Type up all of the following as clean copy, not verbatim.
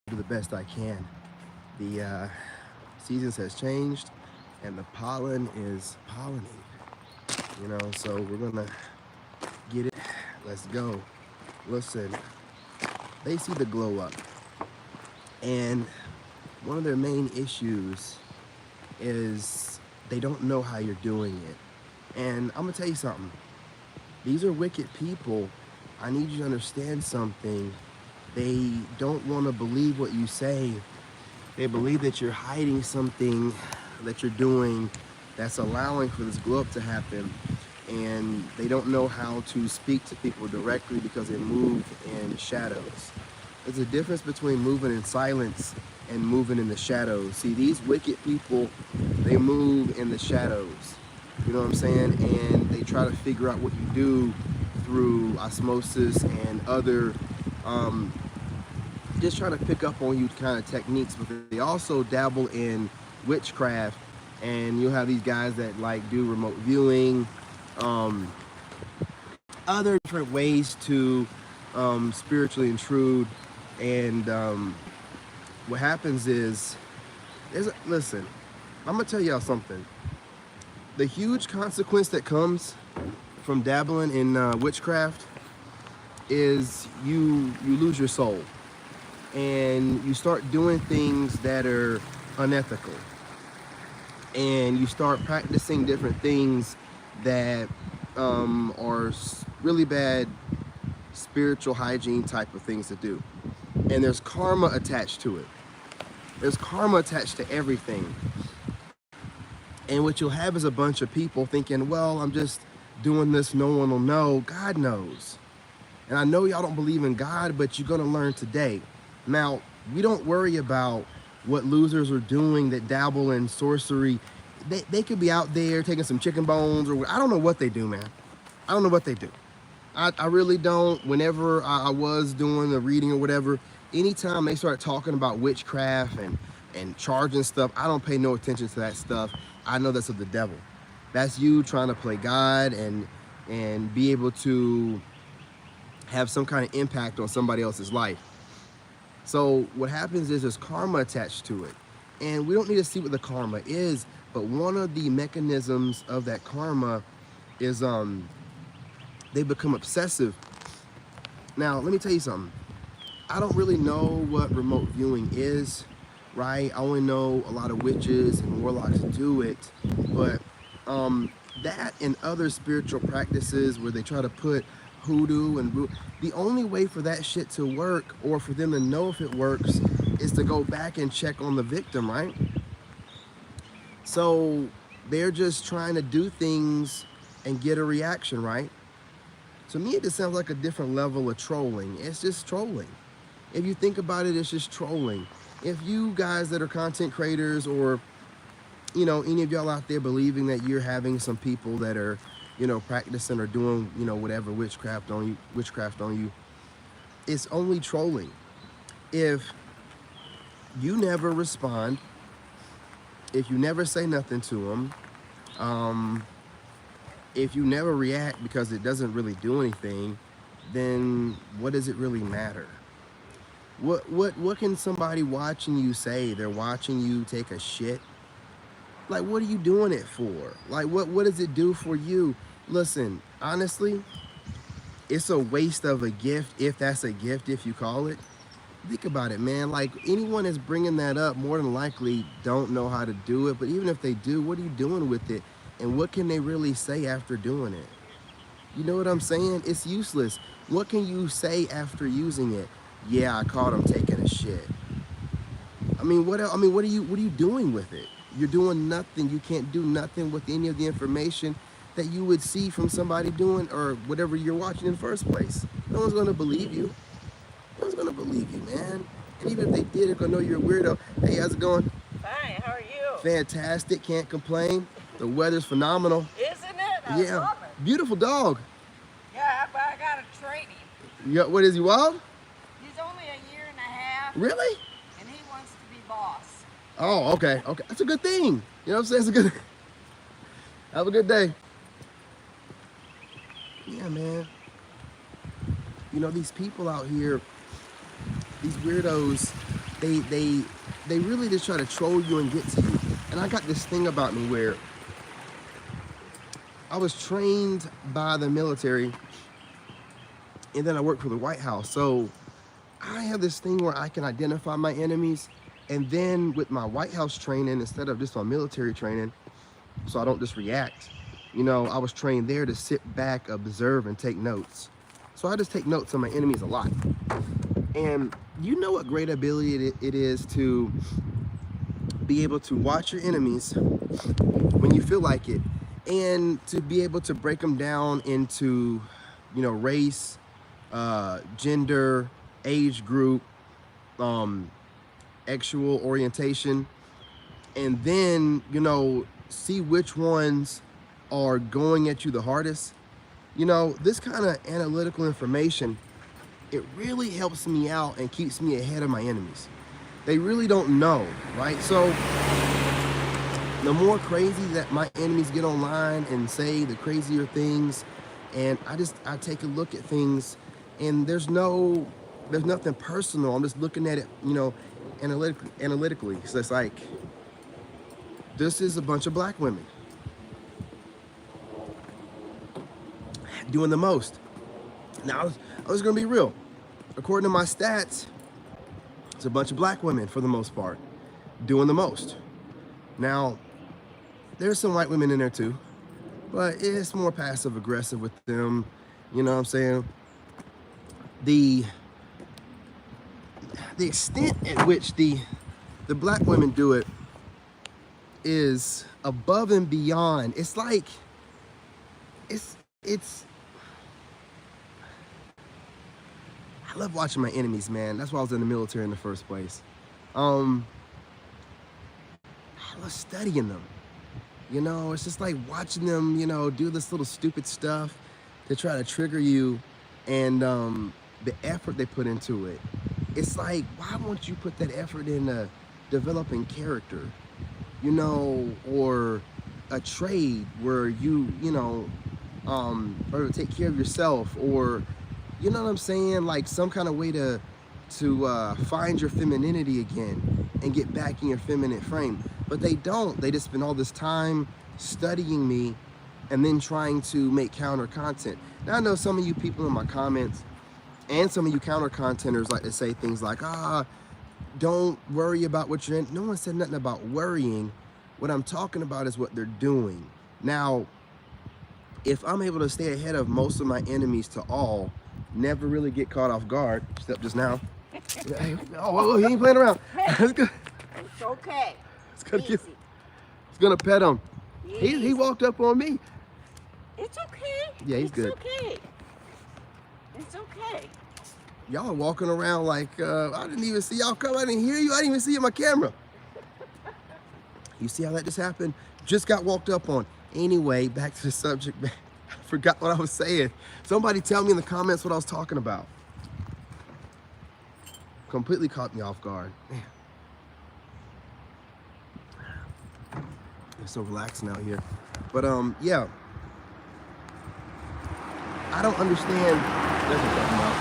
do the best I can. The seasons has changed, and the pollen is pollinating. So we're gonna get it. Let's go. Listen, they see the glow up, and one of their main issues is they don't know how you're doing it. And I'm gonna tell you something. These are wicked people. I need you to understand something. They don't want to believe what you say. They believe that you're hiding something that you're doing that's allowing for this glow up to happen. And they don't know how to speak to people directly because they move in shadows. There's a difference between moving in silence and moving in the shadows. See, these wicked people, they move in the shadows. You know what I'm saying? And they try to figure out what you do through osmosis and other, just trying to pick up on you kind of techniques. But they also dabble in witchcraft, and you'll have these guys that like do remote viewing, other different ways to spiritually intrude. And what happens is, listen, I'm gonna tell y'all something. The huge consequence that comes from dabbling in witchcraft is you lose your soul, and you start doing things that are unethical, and you start practicing different things that are really bad spiritual hygiene type of things to do. And there's karma attached to it. There's karma attached to everything. And what you'll have is a bunch of people thinking, well, I'm just doing this, no one will know. God knows. And I know y'all don't believe in God, but you're going to learn today. Now, we don't worry about what losers are doing that dabble in sorcery. They could be out there taking some chicken bones, or I don't know what they do, man. I don't know what they do. I really don't. Whenever I was doing the reading or whatever, anytime they start talking about witchcraft and charging stuff, I don't pay no attention to that stuff. I know that's of the devil. That's you trying to play God and be able to have some kind of impact on somebody else's life. So what happens is there's karma attached to it. And we don't need to see what the karma is, but one of the mechanisms of that karma is they become obsessive. Now, let me tell you something. I don't really know what remote viewing is, right? I only know a lot of witches and warlocks do it, but that and other spiritual practices where they try to put hoodoo and voodoo, the only way for that shit to work, or for them to know if it works, is to go back and check on the victim, right? So they're just trying to do things and get a reaction, right? To me, it just sounds like a different level of trolling. It's just trolling. If you think about it, it's just trolling. If you guys that are content creators, or any of y'all out there believing that you're having some people that are practicing or doing whatever witchcraft on you, it's only trolling. If you never respond, if you never say nothing to them, if you never react because it doesn't really do anything, then what does it really matter? What can somebody watching you say? They're watching you take a shit. Like, what are you doing it for? Like, what does it do for you? Listen, honestly, it's a waste of a gift, if that's a gift, if you call it. Think about it, man. Like, anyone that's bringing that up more than likely don't know how to do it. But even if they do, what are you doing with it? And what can they really say after doing it? You know what I'm saying? It's useless. What can you say after using it? Yeah, I caught him taking a shit. I mean, what are you doing with it? You're doing nothing. You can't do nothing with any of the information that you would see from somebody doing or whatever you're watching in the first place. No one's gonna believe you. No one's gonna believe you, man. And even if they did, they're gonna know you're a weirdo. Hey, how's it going? Fine, how are you? Fantastic, can't complain. The weather's phenomenal. Isn't it? I love it. Beautiful dog. Yeah, but I gotta train him. What is he, wild? He's only a year and a half. Really? And he wants to be boss. Oh, okay. That's a good thing. You know what I'm saying? It's a good. Have a good day. Yeah, man. These people out here, these weirdos, they they they really just try to troll you and get to you. And I got this thing about me where I was trained by the military, and then I worked for the White House. So I have this thing where I can identify my enemies, and then with my White House training, instead of just my military training, so I don't just react, I was trained there to sit back, observe, and take notes. So I just take notes on my enemies a lot. And you know what great ability it is to be able to watch your enemies when you feel like it, and to be able to break them down into, race, gender, age group, sexual orientation, and then, see which ones are going at you the hardest. This kind of analytical information, it really helps me out and keeps me ahead of my enemies. They really don't know, right? So the more crazy that my enemies get online and say the crazier things, and I take a look at things, and there's nothing personal. I'm just looking at it, analytically. So it's like, this is a bunch of black women doing the most. Now, I was gonna be real. According to my stats, it's a bunch of black women for the most part doing the most. Now, there's some white women in there too, but it's more passive aggressive with them. You know what I'm saying? The extent at which the black women do it is above and beyond. It's like it's I love watching my enemies, man. That's why I was in the military in the first place. I love studying them. It's just like watching them, do this little stupid stuff to try to trigger you, and the effort they put into it. It's like, why won't you put that effort into developing character, or a trade where or take care of yourself, or, you know what I'm saying? Like some kind of way to find your femininity again and get back in your feminine frame. But they don't. They just spend all this time studying me and then trying to make counter content. Now, I know some of you people in my comments and some of you counter contenters like to say things like, don't worry about what you're in. No one said nothing about worrying. What I'm talking about is what they're doing. Now, if I'm able to stay ahead of most of my enemies to all, never really get caught off guard, except just now. Oh, he ain't playing around. It's good. It's okay. It's gonna pet him. He walked up on me. It's okay. Yeah, he's good. It's okay. It's okay. Y'all are walking around like I didn't even see y'all come. I didn't hear you. I didn't even see you on my camera. You see how that just happened? Just got walked up on. Anyway, back to the subject. I forgot what I was saying. Somebody tell me in the comments what I was talking about. Completely caught me off guard. Man. It's so relaxing out here. But yeah. I don't understand. That's what I'm talking about.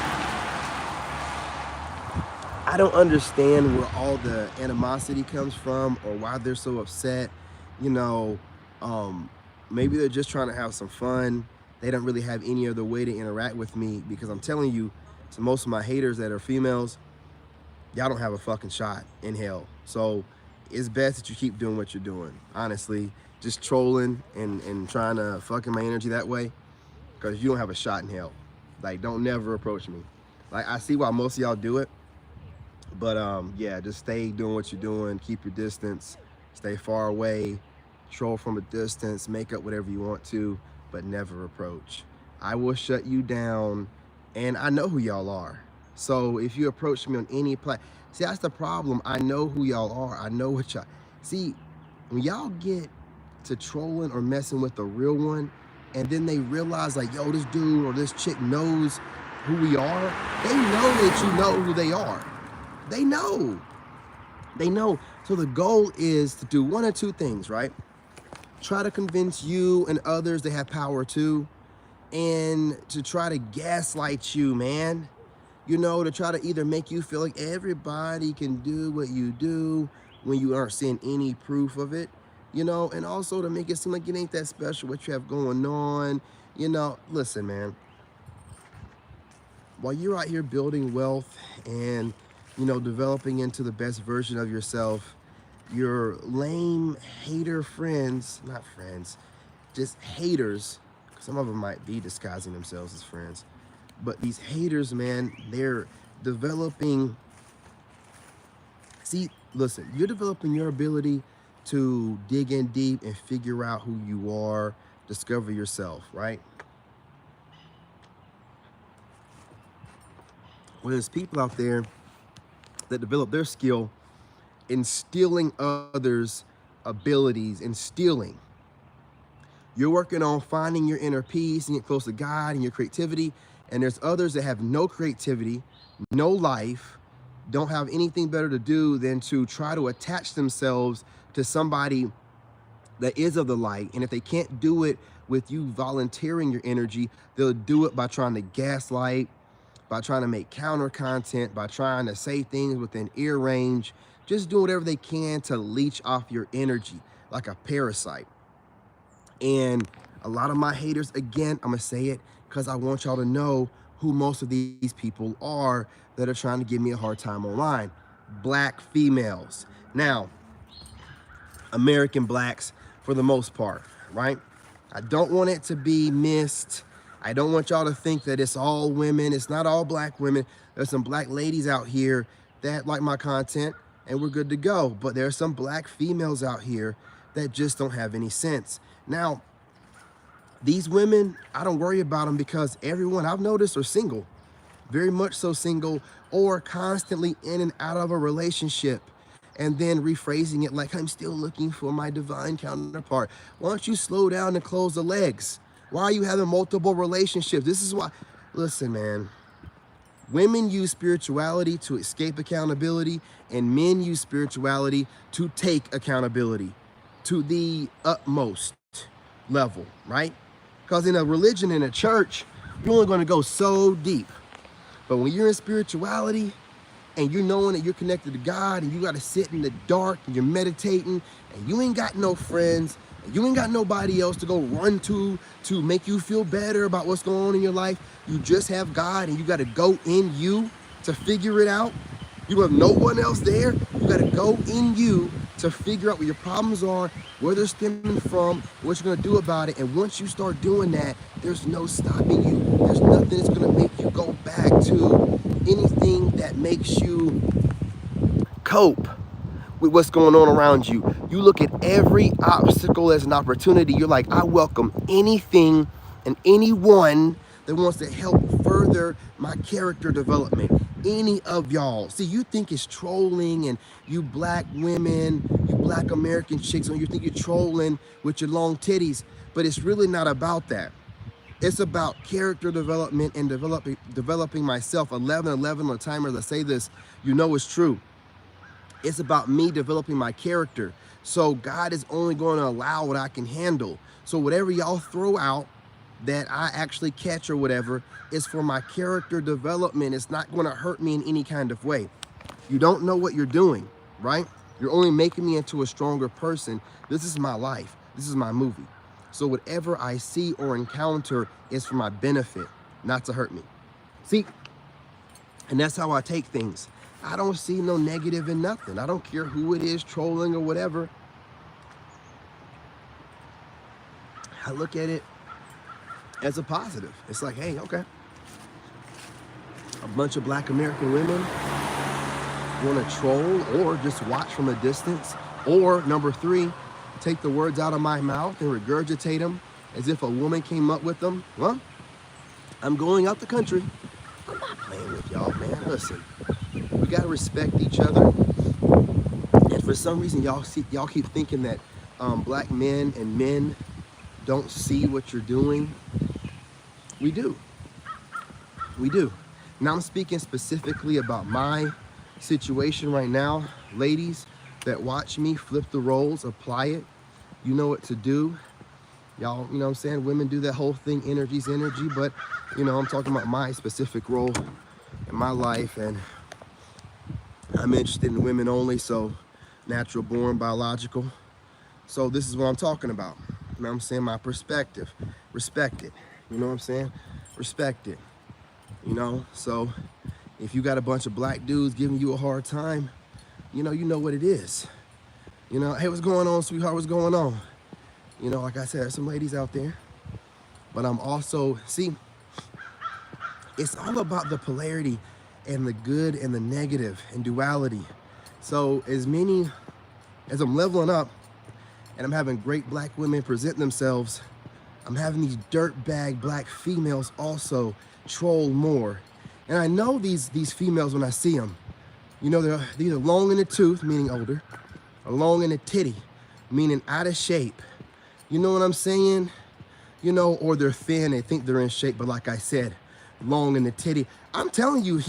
I don't understand where all the animosity comes from or why they're so upset. Maybe they're just trying to have some fun. They don't really have any other way to interact with me, because I'm telling you, to most of my haters that are females, y'all don't have a fucking shot in hell. So it's best that you keep doing what you're doing. Honestly, just trolling and trying to fucking my energy that way, because you don't have a shot in hell. Like, don't never approach me. Like, I see why most of y'all do it, but yeah, just stay doing what you're doing. Keep your distance. Stay far away. Troll from a distance. Make up whatever you want to, but never approach. I will shut you down, and I know who y'all are. So if you approach me on any see, that's the problem. I know who y'all are. I know what y'all. See, when y'all get to trolling or messing with the real one, and then they realize like, yo, this dude or this chick knows who we are, they know that you know who they are. They know. They know. So the goal is to do one or two things, right? Try to convince you and others they have power too, and to try to gaslight you, man. to try to either make you feel like everybody can do what you do when you aren't seeing any proof of it, and also to make it seem like it ain't that special what you have going on. Listen, man, while you're out here building wealth and, developing into the best version of yourself, your lame hater friends, not friends, just haters, some of them might be disguising themselves as friends, but these haters, man, they're developing. See, listen, you're developing your ability to dig in deep and figure out who you are, discover yourself, right? Well, there's people out there that develop their skill in stealing others' abilities and stealing. You're working on finding your inner peace and get close to God and your creativity. And there's others that have no creativity, no life, don't have anything better to do than to try to attach themselves to somebody that is of the light. And if they can't do it with you volunteering your energy, they'll do it by trying to gaslight, by trying to make counter content, by trying to say things within ear range, just do whatever they can to leech off your energy like a parasite. And a lot of my haters, again, I'm going to say it because I want y'all to know who most of these people are that are trying to give me a hard time online. Black females. Now, American blacks for the most part, right? I don't want it to be missed. I don't want y'all to think that it's all women. It's not all black women. There's some black ladies out here that like my content and we're good to go. But there are some black females out here that just don't have any sense. Now, these women, I don't worry about them because everyone I've noticed are single, very much so single, or constantly in and out of a relationship. And then rephrasing it like, I'm still looking for my divine counterpart. Why don't you slow down and close the legs? Why are you having multiple relationships? This is why. Listen, man. Women use spirituality to escape accountability, and men use spirituality to take accountability to the utmost level, right? Because in a religion, in a church, you're only going to go so deep. But when you're in spirituality, and you're knowing that you're connected to God and you got to sit in the dark and you're meditating and you ain't got no friends and you ain't got nobody else to go run to make you feel better about what's going on in your life. You just have God and you got to go in you to figure it out. You have no one else there. You got to go in you to figure out what your problems are, where they're stemming from, what you're going to do about it. And once you start doing that, there's no stopping you. There's nothing that's going to make you go back to anything that makes you cope with what's going on around you. You look at every obstacle as an opportunity. You're like, I welcome anything and anyone that wants to help further my character development. Any of y'all. See, you think it's trolling, and you black women, you black American chicks, and you think you're trolling with your long titties, but it's really not about that. It's about character development and developing myself. 11 on the timer that say this, it's true. It's about me developing my character. So God is only going to allow what I can handle. So whatever y'all throw out that I actually catch or whatever is for my character development. It's not going to hurt me in any kind of way. You don't know what you're doing, right? You're only making me into a stronger person. This is my life. This is my movie. So whatever I see or encounter is for my benefit, not to hurt me. See, and that's how I take things. I don't see no negative in nothing. I don't care who it is trolling or whatever. I look at it as a positive. It's like, hey, okay. A bunch of black American women want to troll or just watch from a distance. Or number 3, take the words out of my mouth and regurgitate them as if a woman came up with them. Well, I'm going out the country. I'm not playing with y'all, man. Listen, we got to respect each other. And for some reason, y'all keep thinking that black men and men don't see what you're doing. We do. We do. Now I'm speaking specifically about my situation right now. Ladies that watch me flip the roles, apply it. You know what to do. Y'all, you know what I'm saying? Women do that whole thing, energy's energy, but I'm talking about my specific role. in my life, and I'm interested in women only, so natural born, biological. So this is what I'm talking about. You know what I'm saying? My perspective. Respect it. You know what I'm saying? Respect it. You know? So if you got a bunch of black dudes giving you a hard time, you know what it is. You know, hey, what's going on, sweetheart? What's going on? You know, like I said, there's some ladies out there. But I'm also, see, it's all about the polarity and the good and the negative and duality. So as I'm leveling up and I'm having great black women present themselves, I'm having these dirtbag black females also troll more. And I know these females when I see them. You know, they're either long in the tooth, meaning older, or long in the titty, meaning out of shape. You know what I'm saying? You know, or they're thin, they think they're in shape, but like I said, long in the titty. I'm telling you,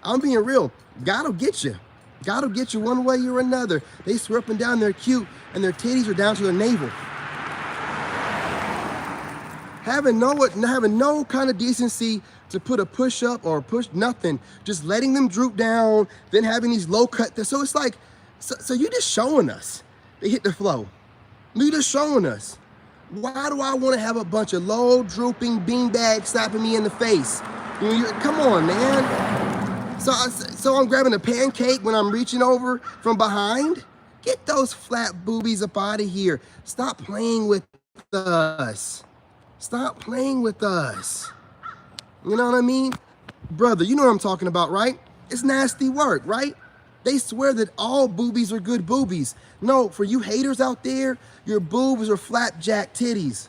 I'm being real. God will get you. God will get you one way or another. They swear up and down they're cute, and their titties are down to their navel. Having no kind of decency to put a push up or push nothing, just letting them droop down, then having these low cut. So it's like, so you just showing us they hit the flow. You just showing us. Why do I want to have a bunch of low drooping beanbags slapping me in the face? Come on, man. So I'm grabbing a pancake when I'm reaching over from behind. Get those flat boobies up out of here. Stop playing with us. Stop playing with us. You know what I mean? Brother, you know what I'm talking about, right? It's nasty work, right? They swear that all boobies are good boobies. No, for you haters out there, your boobs are flapjack titties.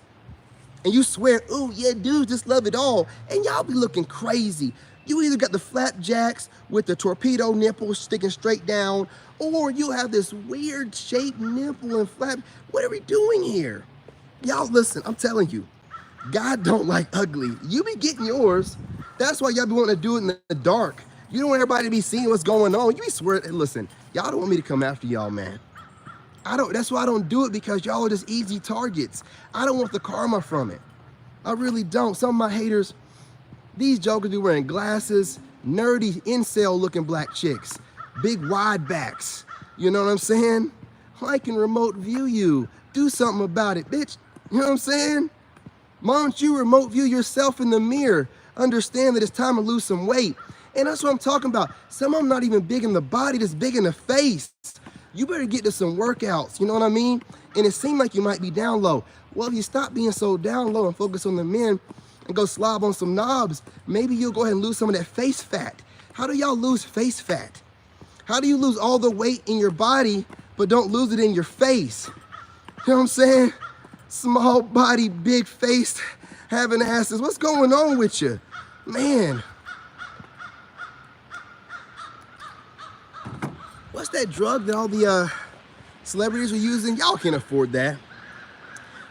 And you swear, oh yeah, dudes just love it all. And y'all be looking crazy. You either got the flapjacks with the torpedo nipples sticking straight down, or you have this weird shaped nipple and flap. What are we doing here? Y'all listen, I'm telling you, God don't like ugly. You be getting yours. That's why y'all be wanting to do it in the dark. You don't want everybody to be seeing what's going on. You be swearing, listen, y'all don't want me to come after y'all, man. That's why I don't do it, because y'all are just easy targets. I don't want the karma from it. I really don't. Some of my haters, these jokers be wearing glasses, nerdy incel looking black chicks, big wide backs. You know what I'm saying? I can remote view you. Do something about it, bitch. You know what I'm saying? Why don't you remote view yourself in the mirror? Understand that it's time to lose some weight. And that's what I'm talking about. Some of them not even big in the body, just big in the face. You better get to some workouts, you know what I mean? And it seemed like you might be down low. Well, if you stop being so down low and focus on the men and go slob on some knobs, maybe you'll go ahead and lose some of that face fat. How do y'all lose face fat? How do you lose all the weight in your body, but don't lose it in your face? You know what I'm saying? Small body, big face, having asses. What's going on with you? Man. What's that drug that all the celebrities are using? Y'all can't afford that.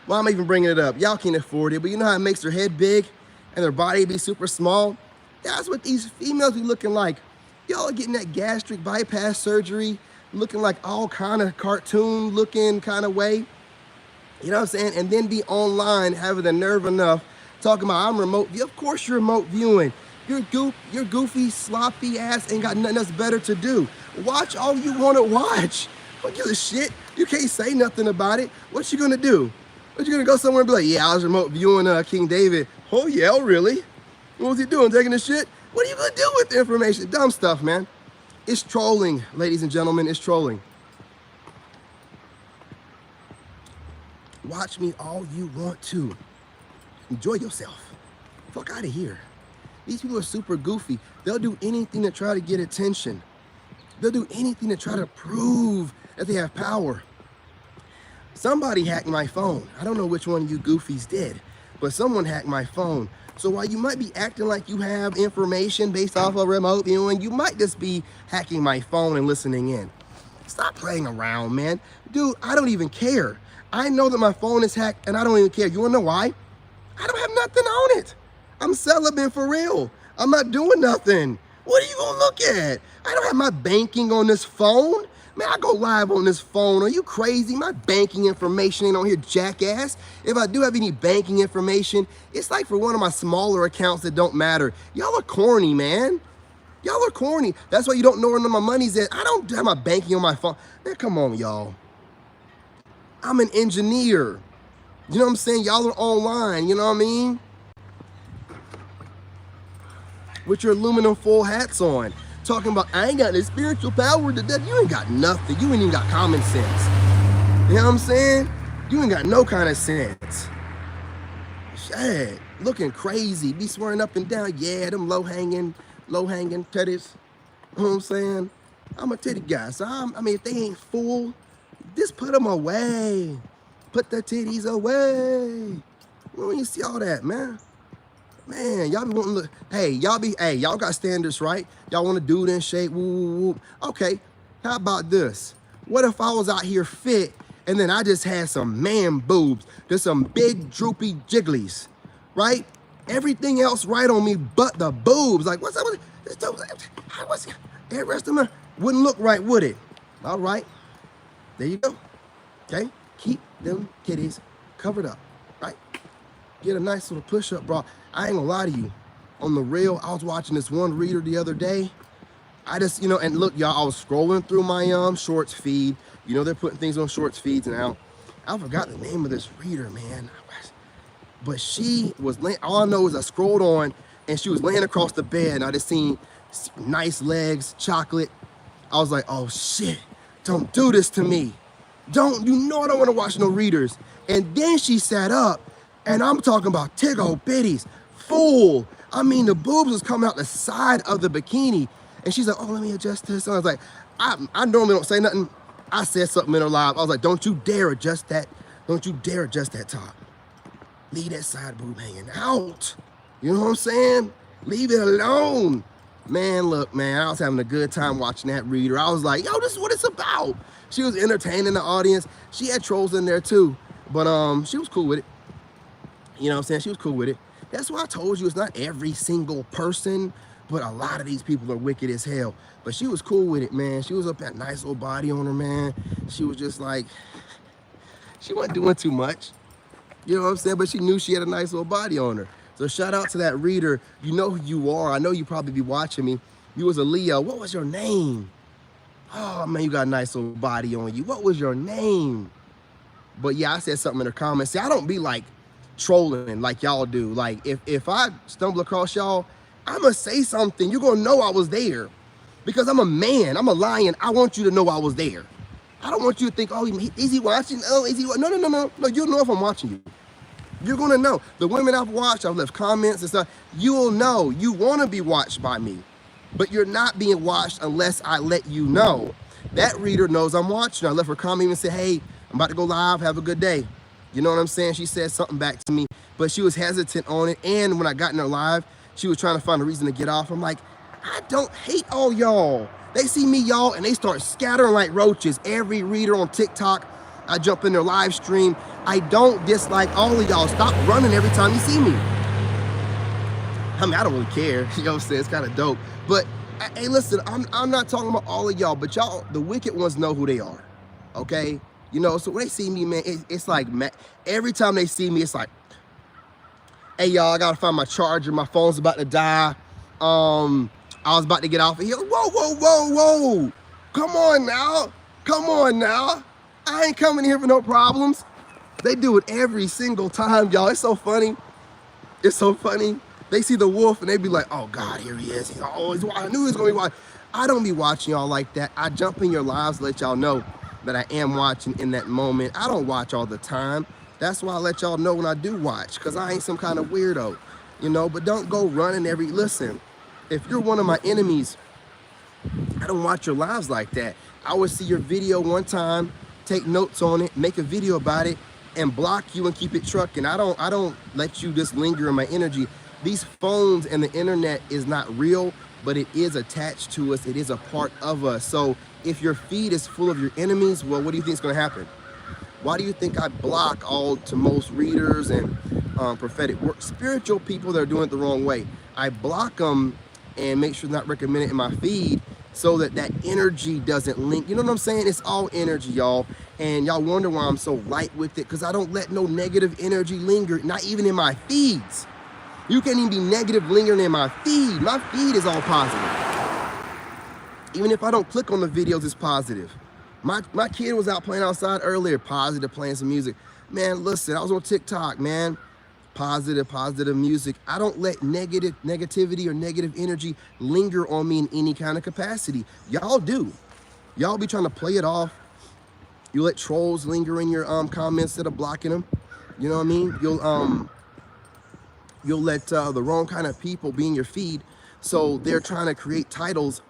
Well, I'm even bringing it up. Y'all can't afford it, but you know how it makes their head big and their body be super small? That's what these females be looking like. Y'all are getting that gastric bypass surgery, looking like all kind of cartoon looking kind of way. You know what I'm saying? And then be online having the nerve enough talking about I'm remote view. Of course you're remote viewing. Your goofy, sloppy ass ain't got nothing else better to do. Watch all you want to watch. Don't give a shit. You can't say nothing about it. What you gonna do? What you gonna go somewhere and be like, yeah, I was remote viewing King David. Oh yeah, really? What was he doing? Taking a shit? What are you gonna do with the information? Dumb stuff, man. It's trolling, ladies and gentlemen. It's trolling. Watch me all you want to. Enjoy yourself. Fuck out of here. These people are super goofy. They'll do anything to try to get attention. They'll do anything to try to prove that they have power. Somebody hacked my phone. I don't know which one of you goofies did, but someone hacked my phone. So while you might be acting like you have information based off of remote viewing, you might just be hacking my phone and listening in. Stop playing around, man. Dude, I don't even care. I know that my phone is hacked and I don't even care. You wanna know why? I don't have nothing on it. I'm celibate for real. I'm not doing nothing. What are you gonna look at? I don't have my banking on this phone. Man, I go live on this phone. Are you crazy? My banking information ain't on here, jackass. If I do have any banking information, it's like for one of my smaller accounts that don't matter. Y'all are corny, man. Y'all are corny. That's why you don't know where my money's at. I don't have my banking on my phone. Man, come on, y'all. I'm an engineer. You know what I'm saying? Y'all are online, you know what I mean? With your aluminum foil hats on. Talking about, I ain't got any spiritual power to death. You ain't got nothing. You ain't even got common sense. You know what I'm saying? You ain't got no kind of sense. Shit, looking crazy. Be swearing up and down. Yeah, them low-hanging titties. You know what I'm saying? I'm a titty guy. So, I mean, if they ain't full, just put them away. Put the titties away. When you see all that, man. Man, y'all be wanting to look. Hey, y'all got standards, right? Y'all want to do it in shape. Woo, woo, woo. Okay, how about this? What if I was out here fit and then I just had some man boobs, just some big droopy jigglies, right? Everything else right on me but the boobs. Like, what's up with it? The rest of them wouldn't look right, would it? All right, there you go. Okay, keep them titties covered up, right? Get a nice little push-up bra. I ain't gonna lie to you. On the real, I was watching this one reader the other day. I just, and look, y'all, I was scrolling through my shorts feed. You know, they're putting things on shorts feeds now. I forgot the name of this reader, man. But she was laying, all I know is I scrolled on and she was laying across the bed and I just seen nice legs, chocolate. I was like, oh shit, don't do this to me. I don't want to watch no readers. And then she sat up and I'm talking about tiggle bitties, full. I mean, the boobs was coming out the side of the bikini. And she's like, oh, let me adjust this. And I was like, I normally don't say nothing. I said something in her live. I was like, don't you dare adjust that. Don't you dare adjust that top. Leave that side boob hanging out. You know what I'm saying? Leave it alone. Man, look, man, I was having a good time watching that reader. I was like, yo, this is what it's about. She was entertaining the audience. She had trolls in there too, but she was cool with it. You know what I'm saying? She was cool with it. That's why I told you it's not every single person, but a lot of these people are wicked as hell. But she was cool with it, man. She was up that nice little body on her, man. She was just like, she wasn't doing too much. You know what I'm saying? But she knew she had a nice little body on her. So shout out to that reader. You know who you are. I know you probably be watching me. You was a Leo. What was your name? Oh, man, you got a nice little body on you. What was your name? But yeah, I said something in the comments. See, I don't be like trolling like y'all do. Like if I stumble across y'all, I'ma say something. You're gonna know I was there because I'm a man. I'm a lion. I want you to know I was there. I don't want you to think, oh, is he watching? Oh, is he? No. You'll know if I'm watching you. You're gonna know. The women I've watched, I've left comments and stuff. You'll know. You want to be watched by me, but you're not being watched unless I let you know. That reader knows I'm watching. I left her comment and said, hey, I'm about to go live. Have a good day. You know what I'm saying? She said something back to me, but she was hesitant on it. And when I got in her live, she was trying to find a reason to get off. I'm like, I don't hate all y'all. They see me, y'all, and they start scattering like roaches. Every reader on TikTok, I jump in their live stream. I don't dislike all of y'all. Stop running every time you see me. I mean, I don't really care. You know what I'm saying? It's kind of dope. But, hey, listen, I'm not talking about all of y'all, but y'all, the wicked ones know who they are, okay? You know, so when they see me, man, it's like, every time they see me, it's like, hey, y'all, I got to find my charger. My phone's about to die. I was about to get off of here. Whoa. Come on now. I ain't coming here for no problems. They do it every single time, y'all. It's so funny. They see the wolf and they be like, oh God, here he is. He's always watching. I knew he was gonna be watching. I don't be watching y'all like that. I jump in your lives to let y'all know that I am watching in that moment. I don't watch all the time. That's why I let y'all know when I do watch, because I ain't some kind of weirdo, you know, but don't go running listen, if you're one of my enemies, I don't watch your lives like that. I would see your video one time, take notes on it, make a video about it, and block you and keep it trucking. I don't let you just linger in my energy. These phones and the internet is not real, but it is attached to us. It is a part of us. So if your feed is full of your enemies, well, what do you think is going to happen? Why do you think I block all to most readers and prophetic work, spiritual people that are doing it the wrong way? I block them and make sure it's not recommended in my feed so that energy doesn't link. You know what I'm saying? It's all energy, y'all. And y'all wonder why I'm so light with it, because I don't let no negative energy linger, not even in my feeds. You can't even be negative lingering in my feed. My feed is all positive. Even if I don't click on the videos, it's positive. My kid was out playing outside earlier, positive, playing some music. Man, listen, I was on TikTok, man. Positive music. I don't let negativity or negative energy linger on me in any kind of capacity. Y'all do. Y'all be trying to play it off. You let trolls linger in your comments instead of blocking them. You know what I mean? You'll let the wrong kind of people be in your feed, so they're trying to create titles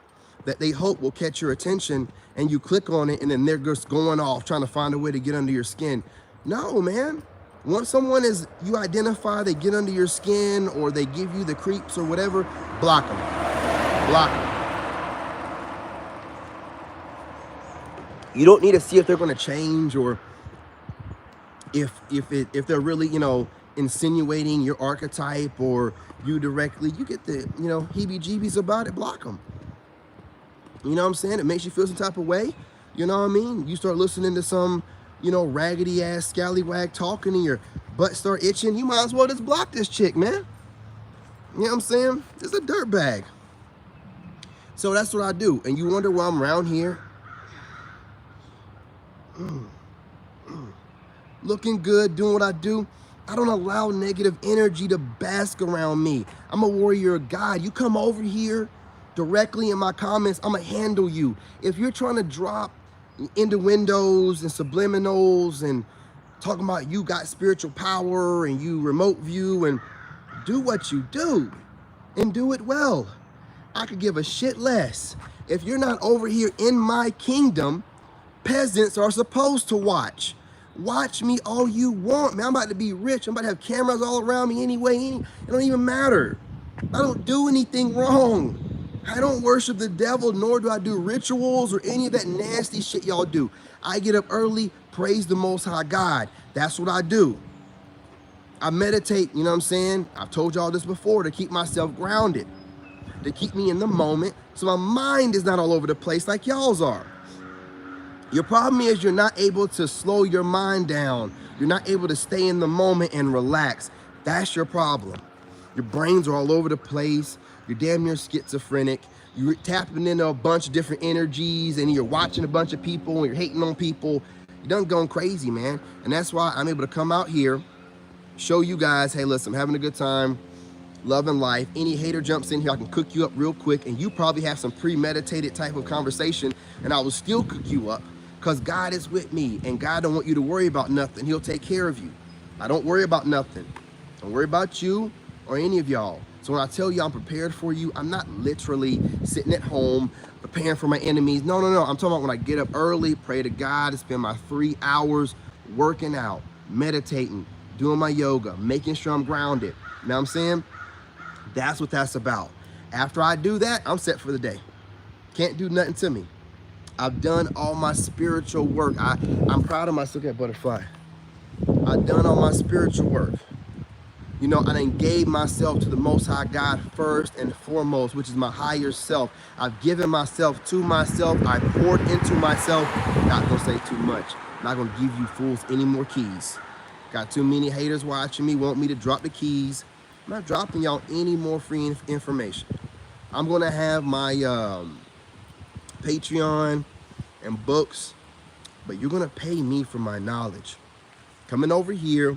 that they hope will catch your attention, and you click on it, and then they're just going off trying to find a way to get under your skin. No, man. Once someone is, you identify, they get under your skin, or they give you the creeps or whatever, block them. Block them. You don't need to see if they're going to change, or if they're really, you know, insinuating your archetype or you directly. You get the, you know, heebie-jeebies about it, block them. You know what I'm saying? It makes you feel some type of way. You know what I mean? You start listening to some, you know, raggedy ass scallywag talking and your butt start itching. You might as well just block this chick, man. You know what I'm saying? It's a dirtbag. So that's what I do. And you wonder why I'm around here. Looking good, doing what I do. I don't allow negative energy to bask around me. I'm a warrior of God. You come over here directly in my comments, I'm gonna handle you. If you're trying to drop innuendos and subliminals and talking about you got spiritual power and you remote view and do what you do and do it well, I could give a shit less. If you're not over here in my kingdom, peasants are supposed to watch. Watch me all you want, man. I'm about to be rich. I'm about to have cameras all around me anyway. It don't even matter. I don't do anything wrong. I don't worship the devil, nor do I do rituals or any of that nasty shit y'all do. I get up early, praise the Most High God. That's what I do. I meditate, you know what I'm saying? I've told y'all this before, to keep myself grounded, to keep me in the moment, so my mind is not all over the place like y'all's are. Your problem is you're not able to slow your mind down. You're not able to stay in the moment and relax. That's your problem. Your brains are all over the place. You're damn near schizophrenic. You're tapping into a bunch of different energies, and you're watching a bunch of people, and you're hating on people. You're done going crazy, man. And that's why I'm able to come out here, show you guys, hey, listen, I'm having a good time, loving life. Any hater jumps in here, I can cook you up real quick, and you probably have some premeditated type of conversation, and I will still cook you up, because God is with me, and God don't want you to worry about nothing. He'll take care of you. I don't worry about nothing. Don't worry about you or any of y'all. So when I tell you I'm prepared for you, I'm not literally sitting at home preparing for my enemies. No. I'm talking about when I get up early, pray to God, spend my 3 hours working out, meditating, doing my yoga, making sure I'm grounded. You know what I'm saying? That's what that's about. After I do that, I'm set for the day. Can't do nothing to me. I've done all my spiritual work. I'm proud of myself. Look at that butterfly. I've done all my spiritual work. You know, I done gave myself to the Most High God first and foremost, which is my higher self. I've given myself to myself. I poured into myself. Not gonna say too much. Not gonna give you fools any more keys. Got too many haters watching me, want me to drop the keys. I'm not dropping y'all any more free information. I'm gonna have my Patreon and books, but you're gonna pay me for my knowledge. Coming over here,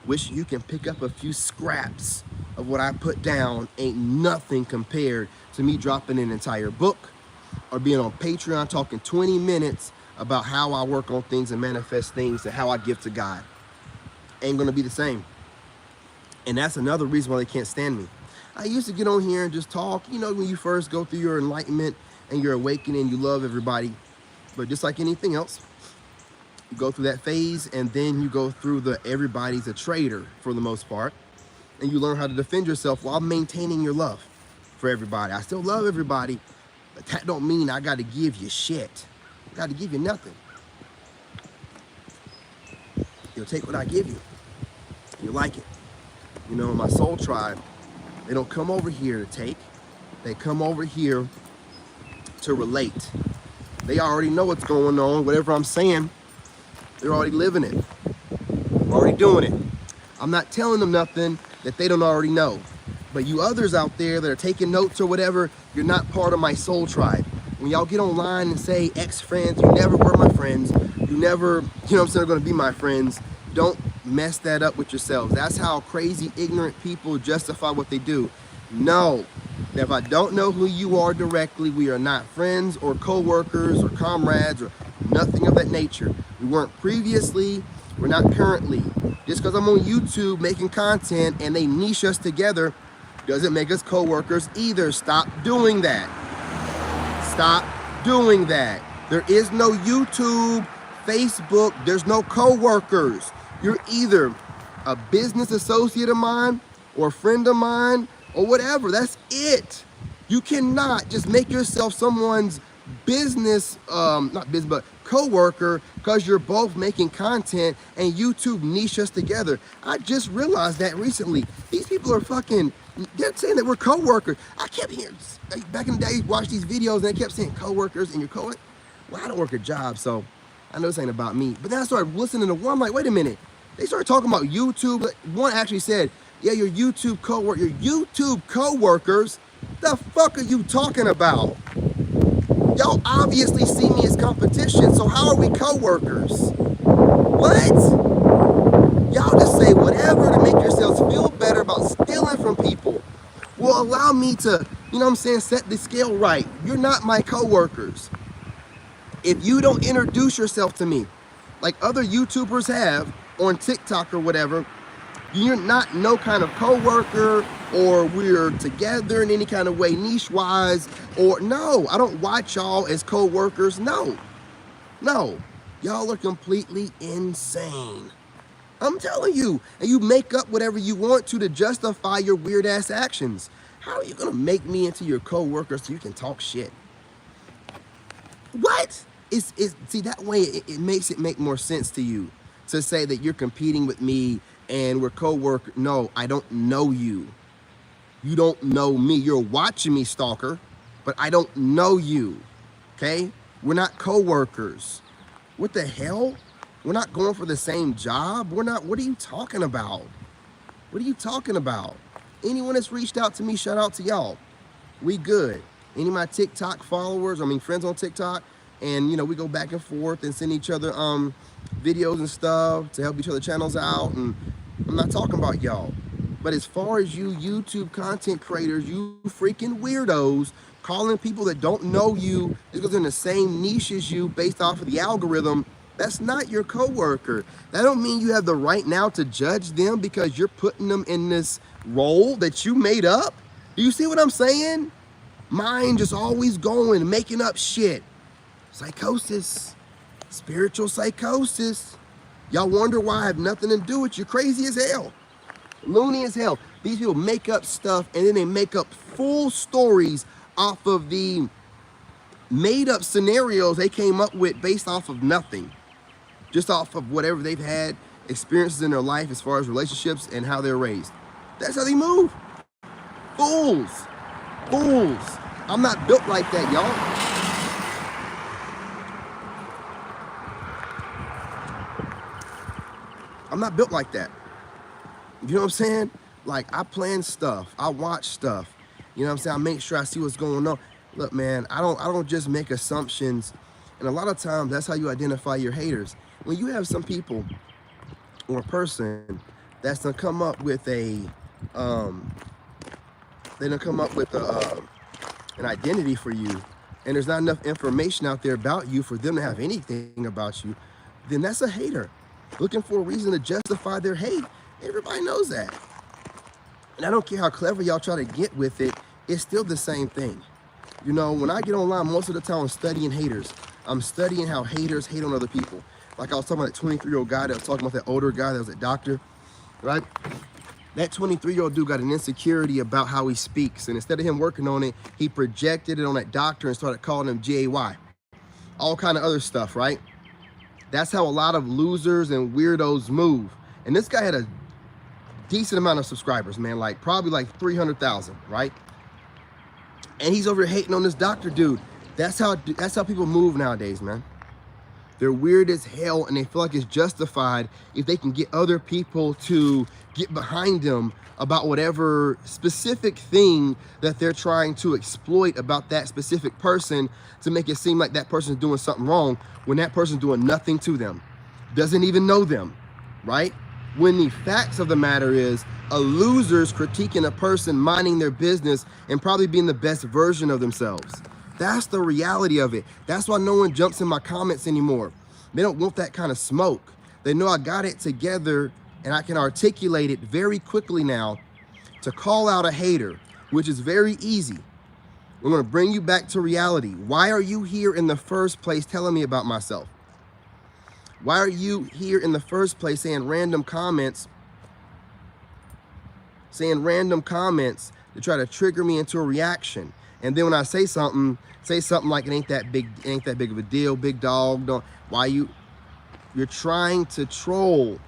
wish you can pick up a few scraps of what I put down, ain't nothing compared to me dropping an entire book or being on Patreon talking 20 minutes about how I work on things and manifest things and how I give to God. Ain't gonna be the same. And that's another reason why they can't stand me. I used to get on here and just talk, you know, when you first go through your enlightenment and your awakening, you love everybody. But just like anything else, you go through that phase, and then you go through the everybody's a traitor for the most part, and you learn how to defend yourself while maintaining your love for everybody. I still love everybody, but that don't mean I got to give you shit. I got to give you nothing. You'll take what I give you. You like it. You know, my soul tribe, they don't come over here to take. They come over here to relate. They already know what's going on. Whatever I'm saying, they're already living it, already doing it. I'm not telling them nothing that they don't already know. But you others out there that are taking notes or whatever, you're not part of my soul tribe. when y'all get online and say ex-friends, you never were my friends, you never, you know what I'm saying, are gonna be my friends, don't mess that up with yourselves. That's how crazy, ignorant people justify what they do. No, if I don't know who you are directly, we are not friends or co-workers or comrades or nothing of that nature. We weren't previously, we're not currently. Just because I'm on YouTube making content and they niche us together doesn't make us co-workers either. Stop doing that. Stop doing that. There is no YouTube, Facebook, there's no co-workers. You're either a business associate of mine or a friend of mine or whatever. That's it. You cannot just make yourself someone's business, not business, but co-worker because you're both making content and YouTube niche us together. I just realized that recently. These people are fucking, they're saying that we're co-workers. I kept hearing, back in the day, watch these videos and they kept saying co-workers and you're co-worker. Well, I don't work a job, so I know this ain't about me. But then I started listening to one, I'm like, wait a minute. They started talking about YouTube. One actually said, yeah, your YouTube co-worker, your YouTube co-workers. The fuck are you talking about? Y'all obviously see me as competition, so how are we co-workers? What? Y'all just say whatever to make yourselves feel better about stealing from people. Well, allow me to, you know what I'm saying, set the scale right. You're not my co-workers. If you don't introduce yourself to me, like other YouTubers have on TikTok or whatever, you're not no kind of co-worker or we're together in any kind of way niche-wise, or no, I don't watch y'all as co-workers. No, y'all are completely insane. I'm telling you, and you make up whatever you want to justify your weird-ass actions. How are you gonna make me into your co-worker so you can talk shit? What? See, that way it makes it make more sense to you to say that you're competing with me and we're co-workers. No, I don't know you. You don't know me. You're watching me, stalker, but I don't know you, okay? We're not co-workers. What the hell? We're not going for the same job. We're not, what are you talking about? What are you talking about? Anyone that's reached out to me, shout out to y'all. We good. Any of my TikTok followers, friends on TikTok, and we go back and forth and send each other videos and stuff to help each other channels out, and I'm not talking about y'all. But as far as you YouTube content creators, you freaking weirdos calling people that don't know you just because they're in the same niche as you based off of the algorithm, that's not your coworker. That don't mean you have the right now to judge them because you're putting them in this role that you made up. Do you see what I'm saying? Mind just always going, making up shit. Psychosis, spiritual psychosis. Y'all wonder why I have nothing to do with you. Crazy as hell, loony as hell. These people make up stuff and then they make up full stories off of the made up scenarios they came up with based off of nothing. Just off of whatever they've had, experiences in their life as far as relationships and how they're raised. That's how they move. Fools. Fools. I'm not built like that, y'all. I'm not built like that. You know what I'm saying? Like, I plan stuff. I watch stuff. You know what I'm saying? I make sure I see what's going on. Look, man, I don't just make assumptions. And a lot of times, that's how you identify your haters. When you have some people or a person that's gonna come up with an identity for you, and there's not enough information out there about you for them to have anything about you, then that's a hater looking for a reason to justify their hate. Everybody knows that. And I don't care how clever y'all try to get with it, it's still the same thing. You know, when I get online, most of the time I'm studying haters. I'm studying how haters hate on other people. Like I was talking about that 23-year-old guy that was talking about that older guy that was a doctor, right? That 23-year-old dude got an insecurity about how he speaks. And instead of him working on it, he projected it on that doctor and started calling him G-A-Y. All kind of other stuff, right? That's how a lot of losers and weirdos move. And this guy had a decent amount of subscribers, man, like probably like 300,000, right? And he's over here hating on this doctor dude. That's how people move nowadays, man. They're weird as hell, and they feel like it's justified if they can get other people to get behind them about whatever specific thing that they're trying to exploit about that specific person, to make it seem like that person's doing something wrong when that person's doing nothing to them, doesn't even know them, right? When the facts of the matter is a loser's critiquing a person minding their business and probably being the best version of themselves. That's the reality of it. That's why no one jumps in my comments anymore. They don't want that kind of smoke. They know I got it together and I can articulate it very quickly now to call out a hater, which is very easy. We're going to bring you back to reality. Why are you here in the first place telling me about myself? Why are you here in the first place saying random comments to try to trigger me into a reaction? And then when I say something like it ain't that big of a deal, big dog. You're trying to troll.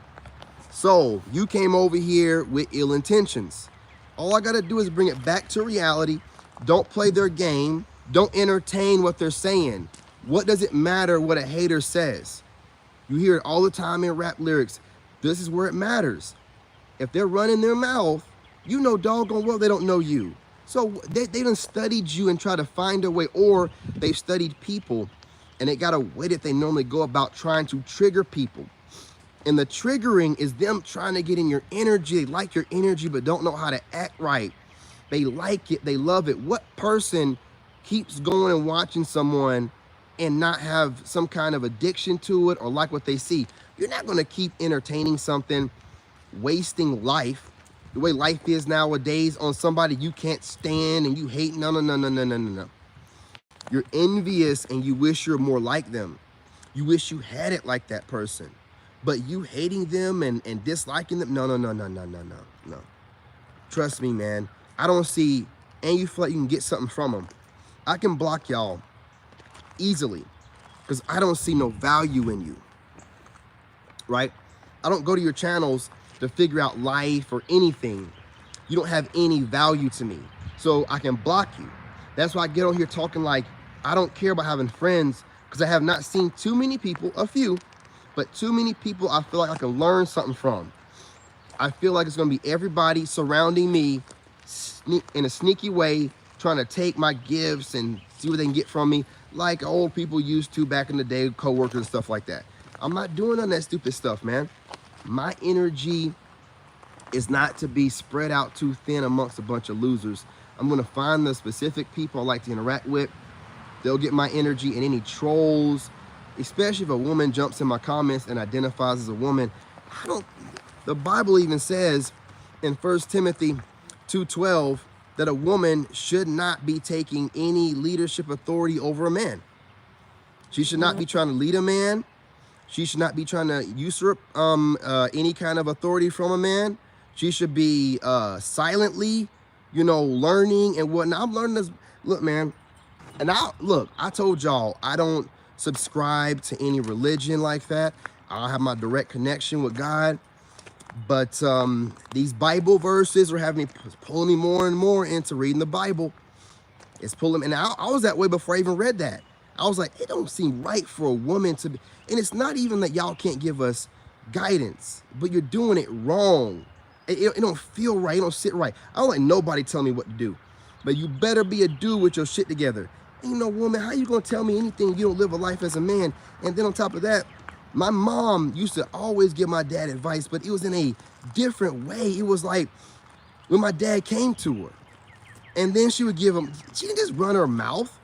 So you came over here with ill intentions. All I gotta do is bring it back to reality. Don't play their game. Don't entertain what they're saying. What does it matter what a hater says? You hear it all the time in rap lyrics. This is where it matters. If they're running their mouth, you know doggone well they don't know you. So they done studied you and try to find a way, or they've studied people and they got a way that they normally go about trying to trigger people. And the triggering is them trying to get in your energy. They like your energy but don't know how to act right. They like it, they love it. What person keeps going and watching someone and not have some kind of addiction to it or like what they see? You're not gonna keep entertaining something, wasting life, the way life is nowadays, on somebody you can't stand and you hate. No. You're envious and you wish you're more like them. You wish you had it like that person. But you hating them and disliking them, no. Trust me, man. I don't see, and you feel like you can get something from them. I can block y'all easily because I don't see no value in you, right? I don't go to your channels to figure out life or anything. You don't have any value to me, so I can block you. That's why I get on here talking like I don't care about having friends, because I have not seen too many people, a few, but too many people I feel like I can learn something from. I feel like it's gonna be everybody surrounding me in a sneaky way, trying to take my gifts and see what they can get from me, like old people used to back in the day, co-workers and stuff like that. I'm not doing none of that stupid stuff, man. My energy is not to be spread out too thin amongst a bunch of losers. I'm gonna find the specific people I like to interact with. They'll get my energy, and any trolls, especially if a woman jumps in my comments and identifies as a woman. The Bible even says in 1 Timothy 2:12 that a woman should not be taking any leadership authority over a man. She should not be trying to lead a man. She should not be trying to usurp any kind of authority from a man. She should be silently, learning and whatnot. I'm learning this. Look, man. And I told y'all I don't subscribe to any religion like that. I have my direct connection with God. But these Bible verses are pulling me more and more into reading the Bible. It's pulling me. And I was that way before I even read that. I was like, it don't seem right for a woman to be. And it's not even that y'all can't give us guidance, but you're doing it wrong. It don't feel right. It don't sit right. I don't like nobody telling me what to do. But you better be a dude with your shit together. Woman, how you gonna tell me anything? You don't live a life as a man. And then on top of that, my mom used to always give my dad advice, but it was in a different way. It was like when my dad came to her, and then she would give him, she didn't just run her mouth.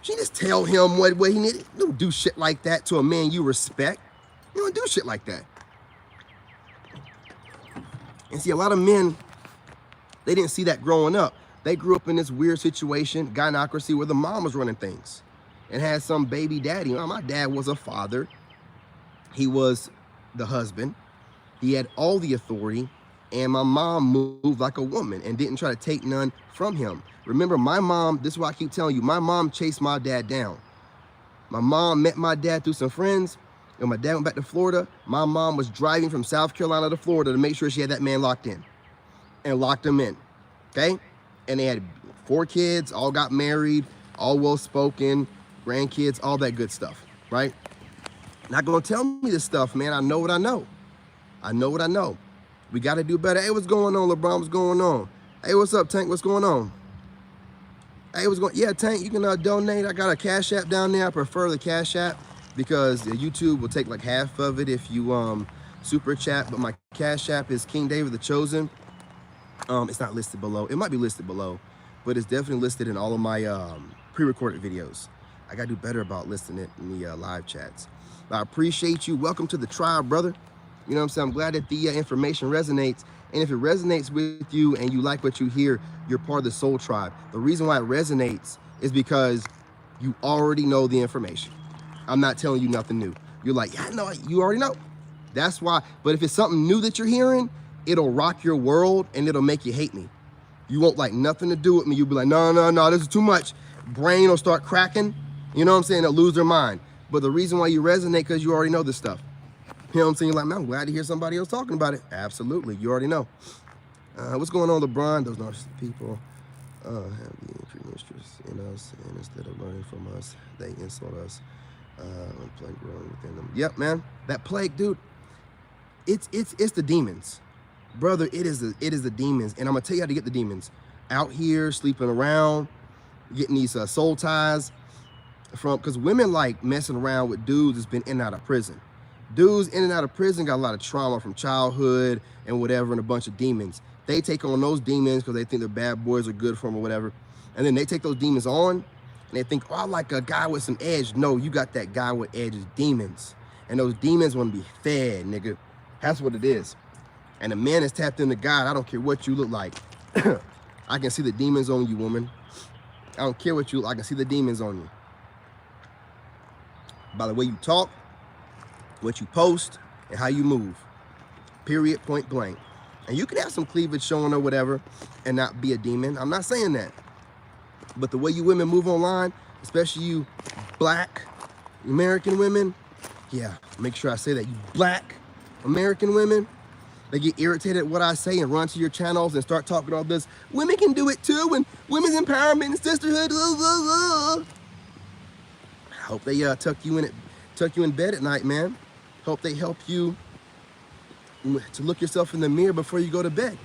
She didn't just tell him what he needed. You don't do shit like that to a man you respect. You don't do shit like that. And see, a lot of men, they didn't see that growing up. They grew up in this weird situation, gynocracy, where the mom was running things and had some baby daddy. My dad was a father. He was the husband. He had all the authority, and my mom moved like a woman and didn't try to take none from him. Remember, my mom, this is why I keep telling you, my mom chased my dad down. My mom met my dad through some friends. When my dad went back to Florida, my mom was driving from South Carolina to Florida to make sure she had that man locked in and locked him in, okay? And they had 4 kids, all got married, all well-spoken, grandkids, all that good stuff, right? Not gonna tell me this stuff, man. I know what I know. I know what I know. We got to do better. Hey, what's going on, LeBron? What's going on? Hey, what's up, Tank? What's going on? Hey, what's going? Yeah, Tank, you can donate. I got a Cash App down there. I prefer the Cash App because YouTube will take like half of it if you super chat. But my Cash App is King David the Chosen. It's not listed below. It might be listed below, but it's definitely listed in all of my pre-recorded videos. I gotta do better about listing it in the live chats. But I appreciate you. Welcome to the tribe, brother. You know what I'm saying? I'm glad that the information resonates. And if it resonates with you and you like what you hear, you're part of the soul tribe. The reason why it resonates is because you already know the information. I'm not telling you nothing new. You're like, yeah, no, you already know. That's why. But if it's something new that you're hearing, it'll rock your world and it'll make you hate me. You won't like nothing to do with me. You'll be like, no, this is too much. Brain will start cracking. You know what I'm saying? They'll lose their mind. But the reason why you resonate because you already know this stuff. You know what I'm saying? You're like, man, I'm glad to hear somebody else talking about it. Absolutely. You already know. What's going on, LeBron? Those narcissistic people have the entry interest in us, and instead of learning from us, they insult us. Plague growing within them. Yep, man. That plague, dude. It's the demons, brother. It is the demons, and I'm gonna tell you how to get the demons out here sleeping around, getting these soul ties from, because women like messing around with dudes that's been in and out of prison. Dudes in and out of prison got a lot of trauma from childhood and whatever, and a bunch of demons. They take on those demons because they think their bad boys are good for them or whatever. And then they take those demons on and they think, oh, I like a guy with some edge. No, you got that guy with edges, demons. And those demons want to be fed, nigga. That's what it is. And the man is tapped into God. I don't care what you look like. I can see the demons on you, woman. I don't care what you look like. I can see the demons on you. By the way you talk, what you post, and how you move. Period, point blank. And you can have some cleavage showing or whatever and not be a demon. I'm not saying that. But the way you women move online, especially you black American women, yeah, make sure I say that. You black American women, they get irritated at what I say and run to your channels and start talking all this. Women can do it too, and women's empowerment and sisterhood. Blah, blah, blah. I hope they tuck you in bed at night, man. Hope they help you to look yourself in the mirror before you go to bed.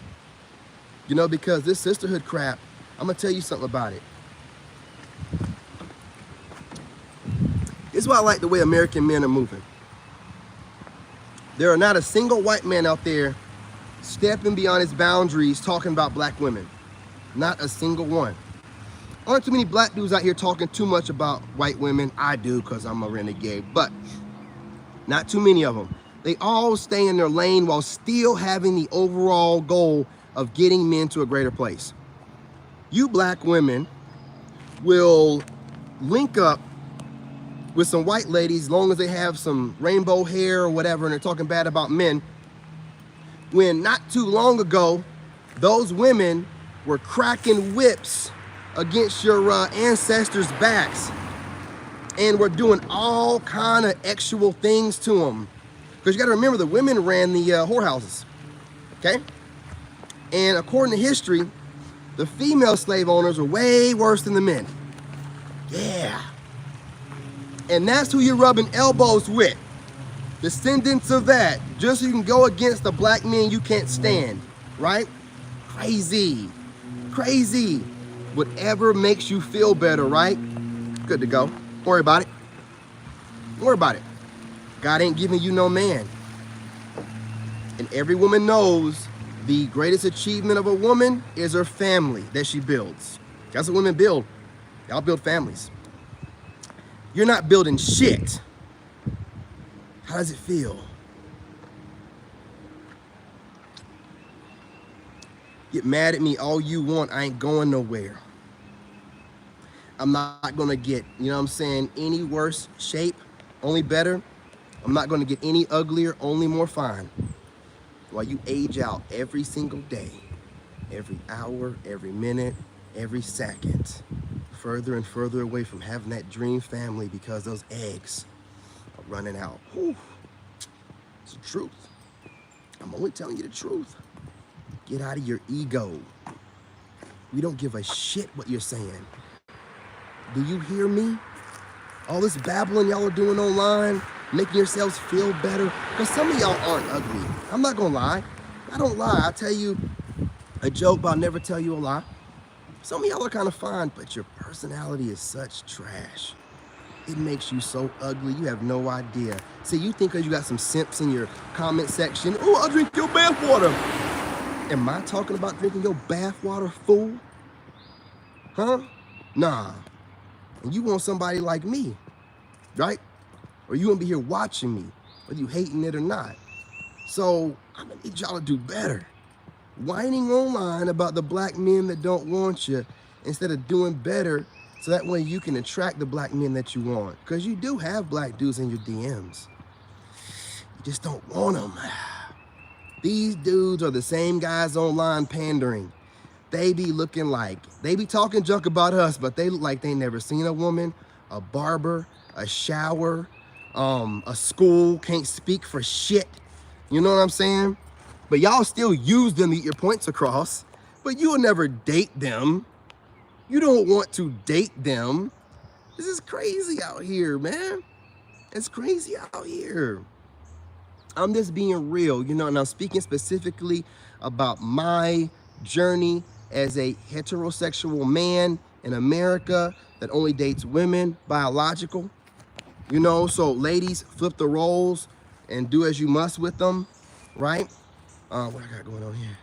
You know, because this sisterhood crap, I'm gonna tell you something about it. This is why I like the way American men are moving. There are not a single white man out there stepping beyond his boundaries talking about black women. Not a single one. Aren't too many black dudes out here talking too much about white women. I do because I'm a renegade, but not too many of them. They all stay in their lane while still having the overall goal of getting men to a greater place. You black women will link up with some white ladies as long as they have some rainbow hair or whatever and they're talking bad about men, when not too long ago, those women were cracking whips against your ancestors' backs and were doing all kind of sexual things to them. Because you got to remember, the women ran the whorehouses, okay? And according to history, the female slave owners are way worse than the men. Yeah. And that's who you're rubbing elbows with. Descendants of that, just so you can go against the black men you can't stand, right? Crazy, crazy. Whatever makes you feel better, right? Good to go. Don't worry about it. Don't worry about it. God ain't giving you no man. And every woman knows the greatest achievement of a woman is her family that she builds. That's what women build. Y'all build families. You're not building shit. How does it feel? Get mad at me all you want. I ain't going nowhere. I'm not gonna get, you know what I'm saying, any worse shape, only better. I'm not gonna get any uglier, only more fine. While you age out every single day, every hour, every minute, every second, further and further away from having that dream family because those eggs are running out. Whew. It's the truth. I'm only telling you the truth. Get out of your ego. We don't give a shit what you're saying. Do you hear me? All this babbling y'all are doing online, making yourselves feel better. Because some of y'all aren't ugly. I'm not gonna lie. I don't lie. I tell you a joke, but I'll never tell you a lie. Some of y'all are kind of fine, but your personality is such trash. It makes you so ugly, you have no idea. See, you think because you got some simps in your comment section, oh, I'll drink your bath water. Am I talking about drinking your bath water, fool? Huh? Nah. And you want somebody like me, right? Or you gonna be here watching me, whether you hating it or not. So I'm gonna need y'all to do better. Whining online about the black men that don't want you instead of doing better so that way you can attract the black men that you want. Because you do have black dudes in your DMs. You just don't want them. These dudes are the same guys online pandering. They be looking like, they be talking junk about us, but they look like they never seen a woman, a barber, a shower, a school, can't speak for shit. You know what I'm saying? But y'all still use them to get your points across, but you will never date them. You don't want to date them. This is crazy out here, man. It's crazy out here. I'm just being real, you know, and I'm speaking specifically about my journey as a heterosexual man in America that only dates women, biological. You know, so ladies, flip the roles and do as you must with them, right? What I got going on here?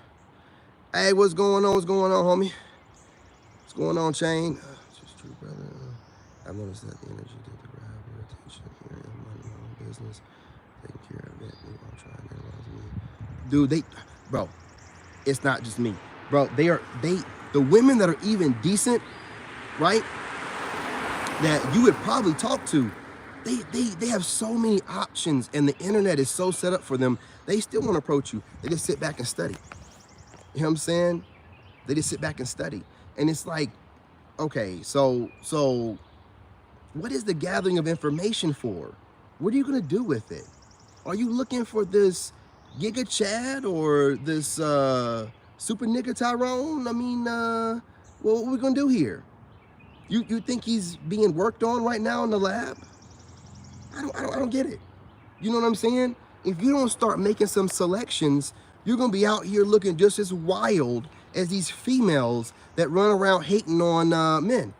Hey, what's going on? What's going on, homie? What's going on, Chain? It's just true, brother. I've noticed that the energy did grab your attention here in my own business. Taking care of it. I'm trying to analyze me. Dude, bro, it's not just me. Bro, the women that are even decent, right? That you would probably talk to, they have so many options and the internet is so set up for them, they still want to approach you. They just sit back and study. You know what I'm saying? They just sit back and study. And it's like, okay, so what is the gathering of information for? What are you gonna do with it? Are you looking for this Giga Chad or this Super Nigga Tyrone? I mean, what are we gonna do here? You think he's being worked on right now in the lab? I don't get it. You know what I'm saying? If you don't start making some selections, you're gonna be out here looking just as wild as these females that run around hating on men.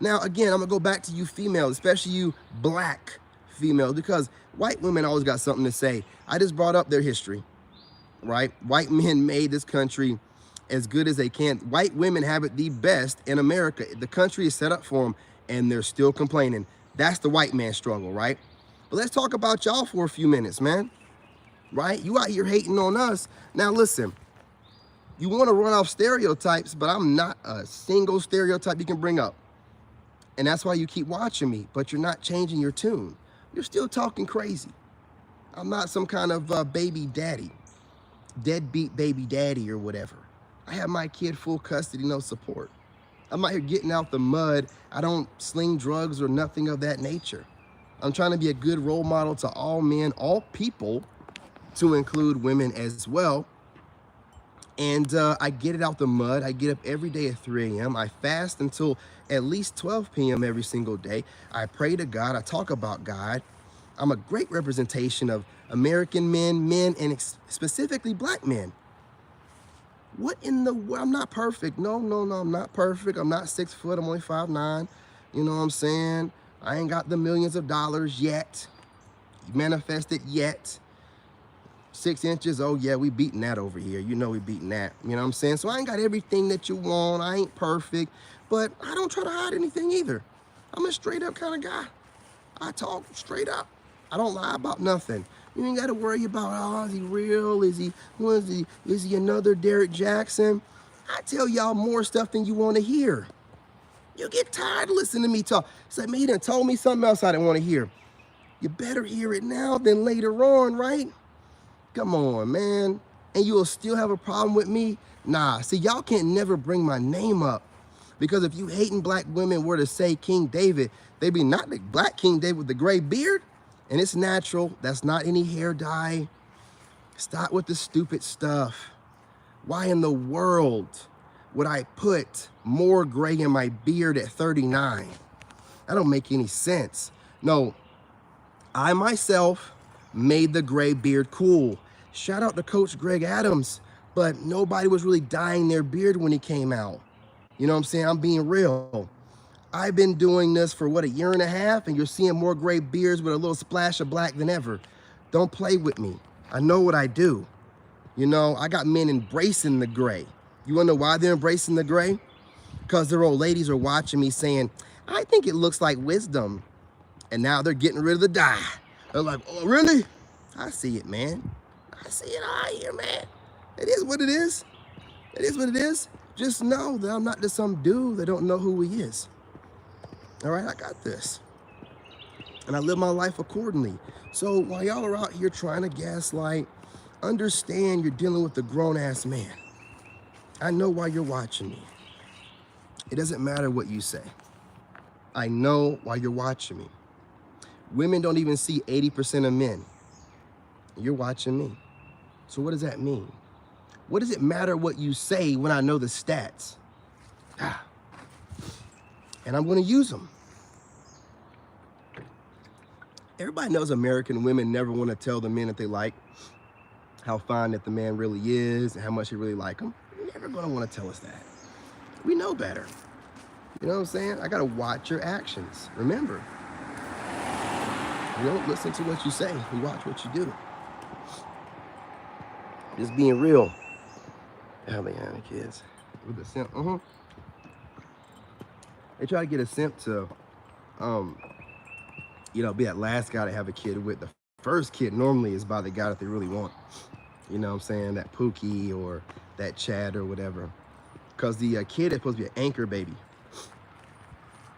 Now, again, I'm gonna go back to you females, especially you black females, because white women always got something to say. I just brought up their history, right? White men made this country as good as they can. White women have it the best in America. The country is set up for them, and they're still complaining. That's the white man struggle, right? But let's talk about y'all for a few minutes, man. Right? You out here hating on us. Now, listen, you want to run off stereotypes, but I'm not a single stereotype you can bring up. And that's why you keep watching me, but you're not changing your tune. You're still talking crazy. I'm not some kind of baby daddy, deadbeat baby daddy or whatever. I have my kid full custody, no support. I'm out here getting out the mud. I don't sling drugs or nothing of that nature. I'm trying to be a good role model to all men, all people, to include women as well. And I get it out the mud. I get up every day at 3 a.m. I fast until at least 12 p.m. every single day. I pray to God. I talk about God. I'm a great representation of American men, and specifically black men. What in the world? I'm not perfect. No, I'm not perfect. I'm not 6 foot. I'm only 5'9". You know what I'm saying? I ain't got the millions of dollars yet. Manifested yet. 6 inches, oh yeah, we beating that over here. You know we beating that. You know what I'm saying? So I ain't got everything that you want. I ain't perfect, but I don't try to hide anything either. I'm a straight up kind of guy. I talk straight up. I don't lie about nothing. You ain't got to worry about, oh, is he real? Is he another Derek Jackson? I tell y'all more stuff than you want to hear. You get tired of listening to me talk. It's like, man, you done told me something else I didn't want to hear. You better hear it now than later on, right? Come on, man. And you will still have a problem with me? Nah, see, y'all can't never bring my name up. Because if you hating black women were to say King David, they'd be not the black King David with the gray beard. And it's natural. That's not any hair dye. Stop with the stupid stuff. Why in the world would I put more gray in my beard at 39? That don't make any sense. No, I myself made the gray beard cool. Shout out to Coach Greg Adams, but nobody was really dyeing their beard when he came out. You know what I'm saying? I'm being real. I've been doing this for what, a year and a half, and you're seeing more gray beards with a little splash of black than ever. Don't play with me. I know what I do. You know, I got men embracing the gray. You wanna know why they're embracing the gray? Because their old ladies are watching me saying, I think it looks like wisdom. And now they're getting rid of the dye. They're like, oh, really? I see it, man. I see it all here, man. It is what it is. It is what it is. Just know that I'm not just some dude that don't know who he is. All right, I got this. And I live my life accordingly. So while y'all are out here trying to gaslight, understand you're dealing with a grown-ass man. I know why you're watching me. It doesn't matter what you say. I know why you're watching me. Women don't even see 80% of men. You're watching me. So what does that mean? What does it matter what you say when I know the stats? And I'm gonna use them. Everybody knows American women never wanna tell the men that they like how fine that the man really is and how much they really like him. You're never gonna wanna tell us that. We know better. You know what I'm saying? I gotta watch your actions. Remember, you don't listen to what you say, you watch what you do. Just being real. How they have the kids with the simp. They try to get a simp to, you know, be that last guy to have a kid with. The first kid normally is by the guy that they really want. You know what I'm saying? That Pookie or that Chad or whatever. Because the kid is supposed to be an anchor baby.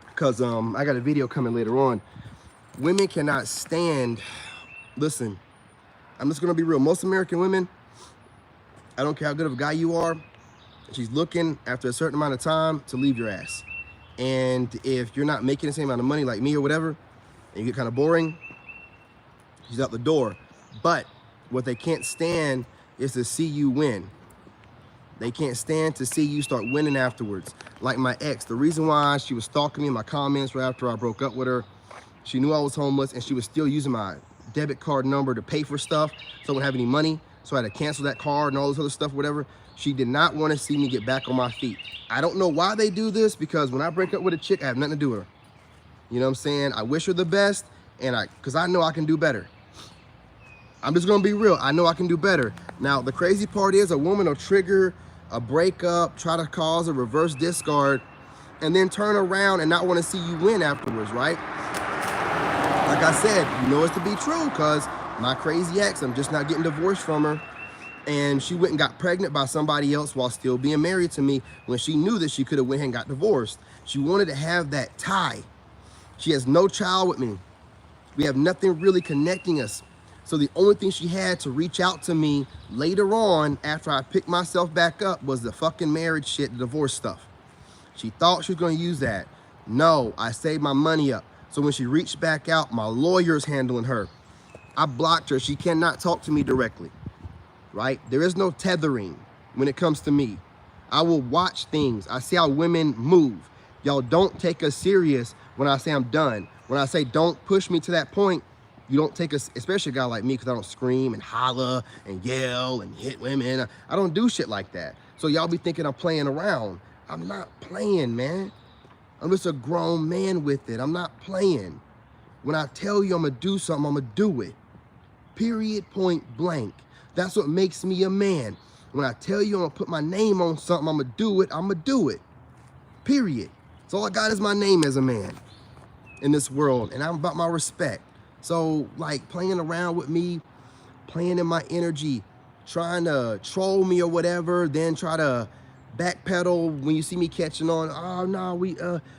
Because I got a video coming later on. Women cannot stand, listen, I'm just going to be real. Most American women, I don't care how good of a guy you are, she's looking after a certain amount of time to leave your ass. And if you're not making the same amount of money like me or whatever, and you get kind of boring, she's out the door. But what they can't stand is to see you win. They can't stand to see you start winning afterwards. Like my ex, the reason why she was stalking me in my comments right after I broke up with her, she knew I was homeless and she was still using my debit card number to pay for stuff, so I wouldn't have any money. So I had to cancel that card and all this other stuff, whatever. She did not want to see me get back on my feet. I don't know why they do this, because when I break up with a chick, I have nothing to do with her. You know what I'm saying? I wish her the best, and because I know I can do better. I'm just gonna be real. I know I can do better. Now, the crazy part is a woman will trigger a breakup, try to cause a reverse discard, and then turn around and not want to see you win afterwards, right? Like I said, you know it's to be true, because my crazy ex, I'm just not getting divorced from her, and she went and got pregnant by somebody else while still being married to me when she knew that she could have went and got divorced. She wanted to have that tie. She has no child with me. We have nothing really connecting us. So the only thing she had to reach out to me later on after I picked myself back up was the fucking marriage shit, the divorce stuff. She thought she was gonna use that. No, I saved my money up. So when she reached back out, my lawyer's handling her. I blocked her. She cannot talk to me directly, right? There is no tethering when it comes to me. I will watch things. I see how women move. Y'all don't take us serious when I say I'm done. When I say don't push me to that point, you don't take us, especially a guy like me, because I don't scream and holler and yell and hit women. I don't do shit like that. So y'all be thinking I'm playing around. I'm not playing, man. I'm just a grown man with it. I'm not playing. When I tell you I'm gonna do something, I'm gonna do it. Period, point blank. That's what makes me a man. When I tell you I'm gonna put my name on something, I'm gonna do it, I'm gonna do it. Period. So all I got is my name as a man in this world, and I'm about my respect. So like playing around with me, playing in my energy, trying to troll me or whatever, then try to backpedal when you see me catching on, oh no, we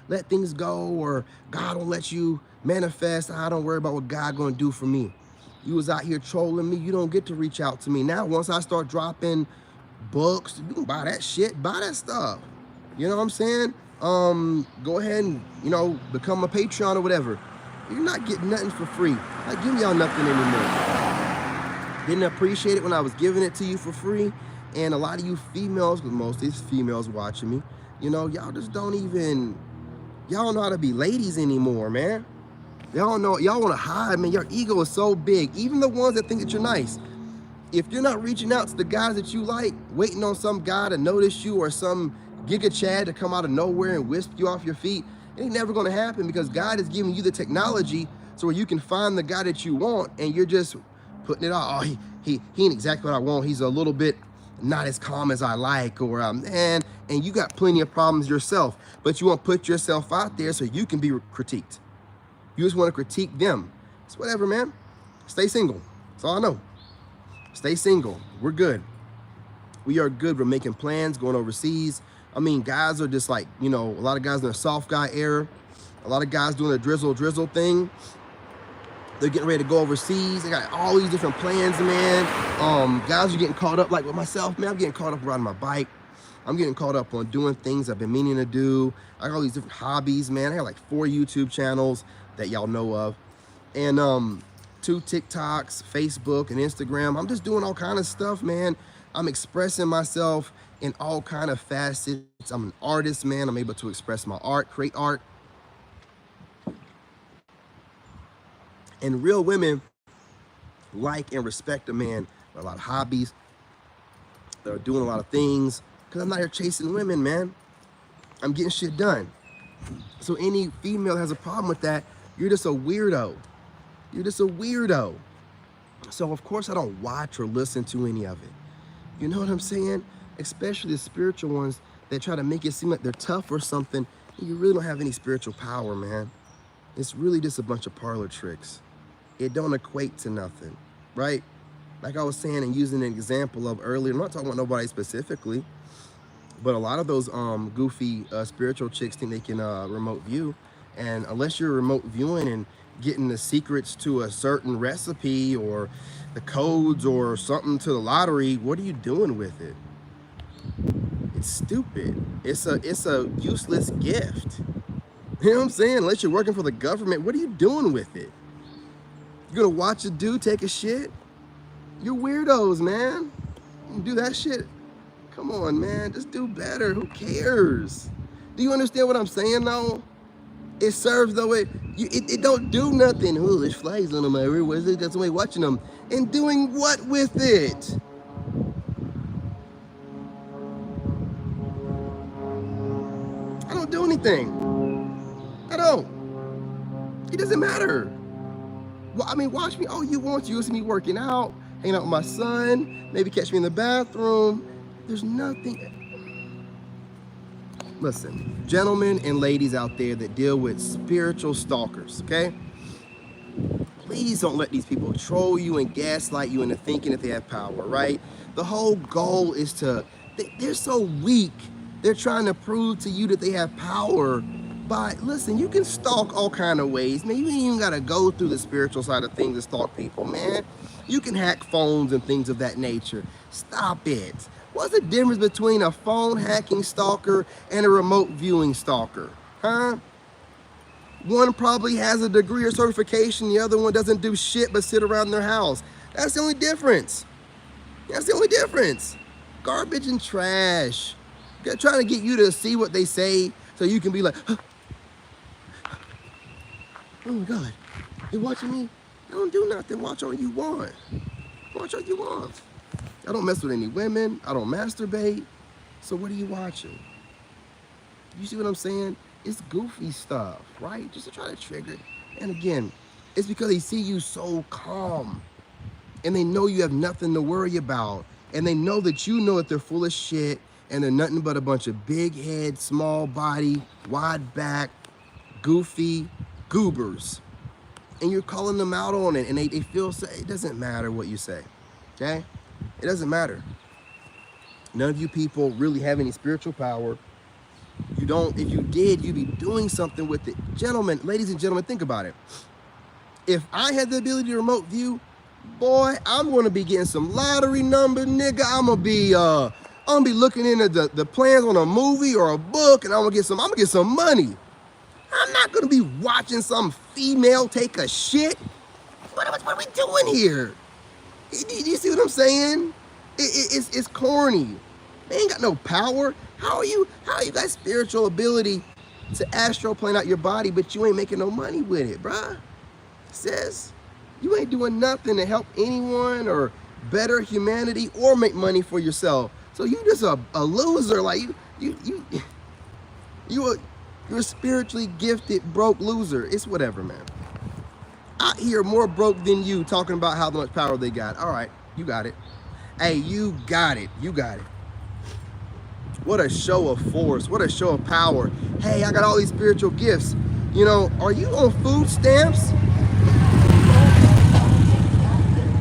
let things go, or God don't let you manifest. I don't worry about what God gonna do for me. You was out here trolling me, you don't get to reach out to me. Now, once I start dropping books, you can buy that shit, buy that stuff. You know what I'm saying? Go ahead and, you know, become a Patreon or whatever. You're not getting nothing for free. I give y'all nothing anymore. Didn't appreciate it when I was giving it to you for free. And a lot of you females, because most of these females watching me, you know, y'all just don't even, y'all don't know how to be ladies anymore, man. Y'all know, y'all want to hide, man. Your ego is so big. Even the ones that think that you're nice. If you're not reaching out to the guys that you like, waiting on some guy to notice you or some giga chad to come out of nowhere and whisk you off your feet, it ain't never gonna happen because God is giving you the technology so where you can find the guy that you want and you're just putting it out. Oh, he ain't exactly what I want. He's a little bit not as calm as I like, or and you got plenty of problems yourself, but you want to put yourself out there so you can be critiqued. You just want to critique them. It's whatever, man. Stay single. That's all I know. Stay single. We're good. We are good. We're making plans, going overseas. I mean, guys are just like, a lot of guys in their soft guy era. A lot of guys doing the drizzle thing. They're getting ready to go overseas. They got all these different plans, man. Guys are getting caught up, like with myself, man. I'm getting caught up riding my bike. I'm getting caught up on doing things I've been meaning to do. I got all these different hobbies, man. I got like 4 YouTube channels that y'all know of. And 2 TikToks, Facebook, and Instagram. I'm just doing all kind of stuff, man. I'm expressing myself in all kind of facets. I'm an artist, man. I'm able to express my art, create art. And real women like and respect a man with a lot of hobbies. They're doing a lot of things. Because I'm not here chasing women, man. I'm getting shit done. So any female has a problem with that, you're just a weirdo. You're just a weirdo. So of course I don't watch or listen to any of it. You know what I'm saying? Especially the spiritual ones that try to make it seem like they're tough or something. You really don't have any spiritual power, man. It's really just a bunch of parlor tricks. It don't equate to nothing, right? Like I was saying and using an example of earlier, I'm not talking about nobody specifically, but a lot of those goofy spiritual chicks think they can remote view. And unless you're remote viewing and getting the secrets to a certain recipe or the codes or something to the lottery, what are you doing with it? It's stupid. It's a useless gift. You know what I'm saying? Unless you're working for the government, what are you doing with it? You're gonna watch a dude take a shit? You're weirdos, man. You do that shit. Come on, man. Just do better. Who cares? Do you understand what I'm saying, though? It serves the way. It don't do nothing. Oh, there's flies on them everywhere. That's somebody watching them. And doing what with it? I don't do anything. I don't. It doesn't matter. Well, I mean, watch me all you want. You see me working out, hanging out with my son, maybe catch me in the bathroom. There's nothing. Listen, gentlemen and ladies out there that deal with spiritual stalkers, okay? Please don't let these people troll you and gaslight you into thinking that they have power, right? The whole goal is they're so weak. They're trying to prove to you that they have power by, listen, you can stalk all kind of ways, man. You ain't even gotta go through the spiritual side of things to stalk people, man. You can hack phones and things of that nature. Stop it. What's the difference between a phone hacking stalker and a remote viewing stalker? Huh? One probably has a degree or certification, the other one doesn't do shit but sit around their house. That's the only difference. That's the only difference. Garbage and trash. They're trying to get you to see what they say so you can be like, huh? Oh my God, you're watching me? I don't do nothing. Watch all you want. Watch all you want. I don't mess with any women. I don't masturbate. So what are you watching? You see what I'm saying? It's goofy stuff, right? Just to try to trigger. And again, it's because they see you so calm. And they know you have nothing to worry about. And they know that you know that they're full of shit and they're nothing but a bunch of big head, small body, wide back, goofy goobers. And you're calling them out on it and they feel, it doesn't matter what you say, okay? It doesn't matter. None of you people really have any spiritual power. You don't, if you did, you'd be doing something with it. Gentlemen, ladies and gentlemen, think about it. If I had the ability to remote view, boy, I'm gonna be getting some lottery number, nigga. I'm gonna be looking into the plans on a movie or a book, and I'm gonna get some money. I'm not gonna be watching some female take a shit. What are we doing here? Do you see what I'm saying? It's corny. They ain't got no power. How you got spiritual ability to astral plane out your body, but you ain't making no money with it, bruh? Sis, you ain't doing nothing to help anyone or better humanity or make money for yourself. So you just a loser. Like you you're a spiritually gifted broke loser. It's whatever, man. I hear more broke than you talking about how much power they got. All right, you got it. Hey, you got it. You got it. What a show of force. What a show of power. Hey, I got all these spiritual gifts. You know, are you on food stamps?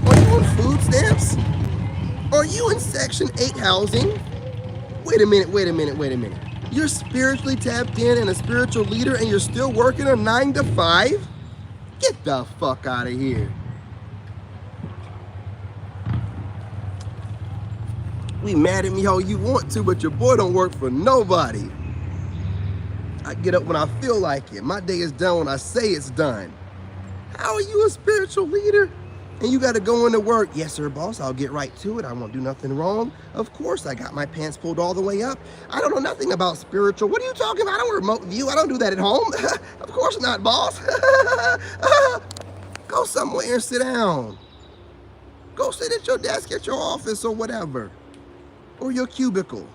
Are you on food stamps? Are you in Section 8 housing? Wait a minute. You're spiritually tapped in and a spiritual leader and you're still working a 9 to 5? Get the fuck out of here. We mad at me how you want to, but your boy don't work for nobody. I get up when I feel like it. My day is done when I say it's done. How are you a spiritual leader? And you got to go into work. Yes, sir, boss. I'll get right to it. I won't do nothing wrong. Of course, I got my pants pulled all the way up. I don't know nothing about spiritual. What are you talking about? I don't remote view. I don't do that at home. Of course not, boss. Go somewhere and sit down. Go sit at your desk at your office or whatever. Or your cubicle.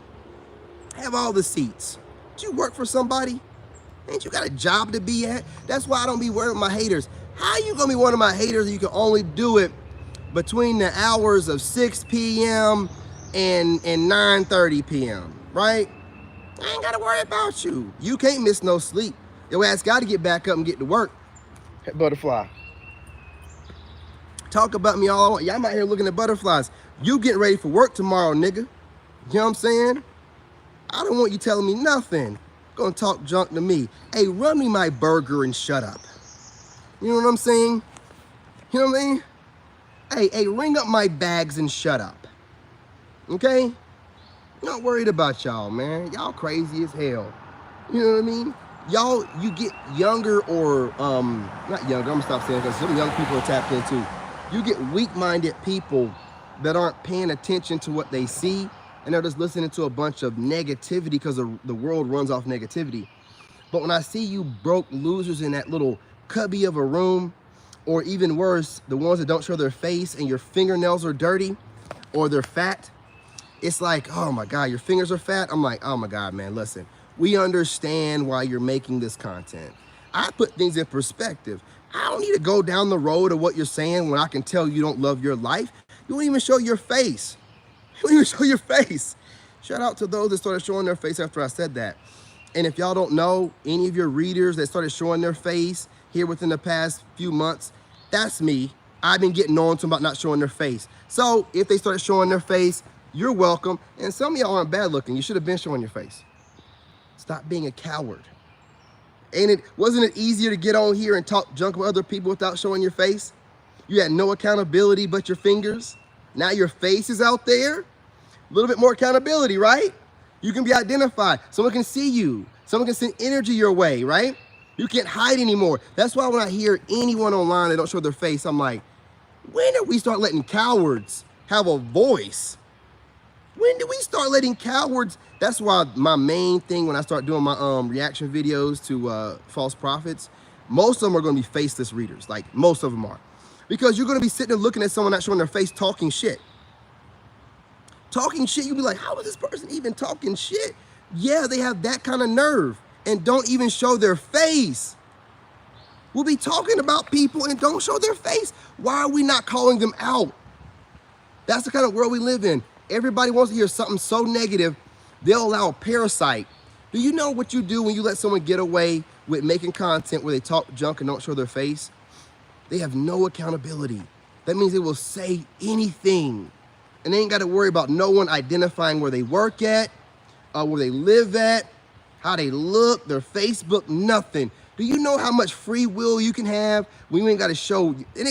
Have all the seats. Do you work for somebody? Ain't you got a job to be at? That's why I don't be worried with my haters. How you gonna be one of my haters if you can only do it between the hours of 6 p.m. and 9:30 p.m., right? I ain't gotta worry about you. You can't miss no sleep. Your ass gotta get back up and get to work. Hey, butterfly. Talk about me all I want. Yeah, I'm out here looking at butterflies. You getting ready for work tomorrow, nigga. You know what I'm saying? I don't want you telling me nothing. Gonna talk junk to me. Hey, run me my burger and shut up. You know what I'm saying? You know what I mean? Hey, ring up my bags and shut up. Okay? Not worried about y'all, man. Y'all crazy as hell. You know what I mean? Y'all, you get younger or, not younger, I'm gonna stop saying because some young people are tapped into. You get weak-minded people that aren't paying attention to what they see and they're just listening to a bunch of negativity because the world runs off negativity. But when I see you broke losers in that little cubby of a room, or even worse, the ones that don't show their face and your fingernails are dirty or they're fat, it's like, oh my God, your fingers are fat. I'm like, oh my God, man, listen, we understand why you're making this content. I put things in perspective. I don't need to go down the road of what you're saying when I can tell you don't love your life. You don't even show your face. You don't even show your face. Shout out to those that started showing their face after I said that. And if y'all don't know, any of your readers that started showing their face here within the past few months, that's me. I've been getting on to them about not showing their face. So if they started showing their face, you're welcome. And some of y'all aren't bad looking. You should have been showing your face. Stop being a coward. Wasn't it easier to get on here and talk junk with other people without showing your face? You had no accountability but your fingers. Now your face is out there. A little bit more accountability, right? You can be identified. Someone can see you. Someone can send energy your way, right? You can't hide anymore. That's why when I hear anyone online that don't show their face, I'm like, when did we start letting cowards have a voice? When did we start letting cowards? That's why my main thing when I start doing my reaction videos to false prophets, most of them are going to be faceless readers. Like most of them are. Because you're going to be sitting and looking at someone not showing their face talking shit. Talking shit, you'll be like, how is this person even talking shit? Yeah, they have that kind of nerve and don't even show their face. We'll be talking about people and don't show their face. Why are we not calling them out? That's the kind of world we live in. Everybody wants to hear something so negative, they'll allow a parasite. Do you know what you do when you let someone get away with making content where they talk junk and don't show their face? They have no accountability. That means they will say anything. And they ain't got to worry about no one identifying where they work at, where they live at, how they look, their Facebook, nothing. Do you know how much free will you can have when you ain't got to show? They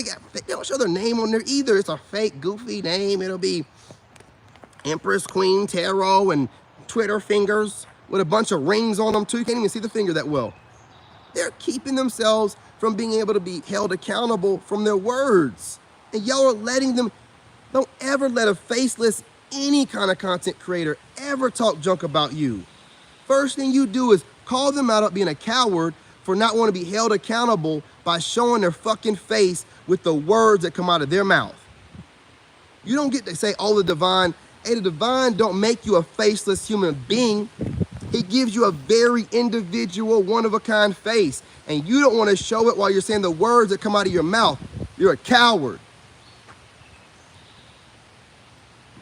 don't show their name on there either. It's a fake, goofy name. It'll be Empress Queen Tarot and Twitter fingers with a bunch of rings on them too. You can't even see the finger that well. They're keeping themselves from being able to be held accountable from their words. And y'all are letting them. Don't ever let a faceless, any kind of content creator ever talk junk about you. First thing you do is call them out on being a coward for not wanting to be held accountable by showing their fucking face with the words that come out of their mouth. You don't get to say, oh, the divine. Hey, the divine don't make you a faceless human being. He gives you a very individual, one-of-a-kind face. And you don't want to show it while you're saying the words that come out of your mouth. You're a coward.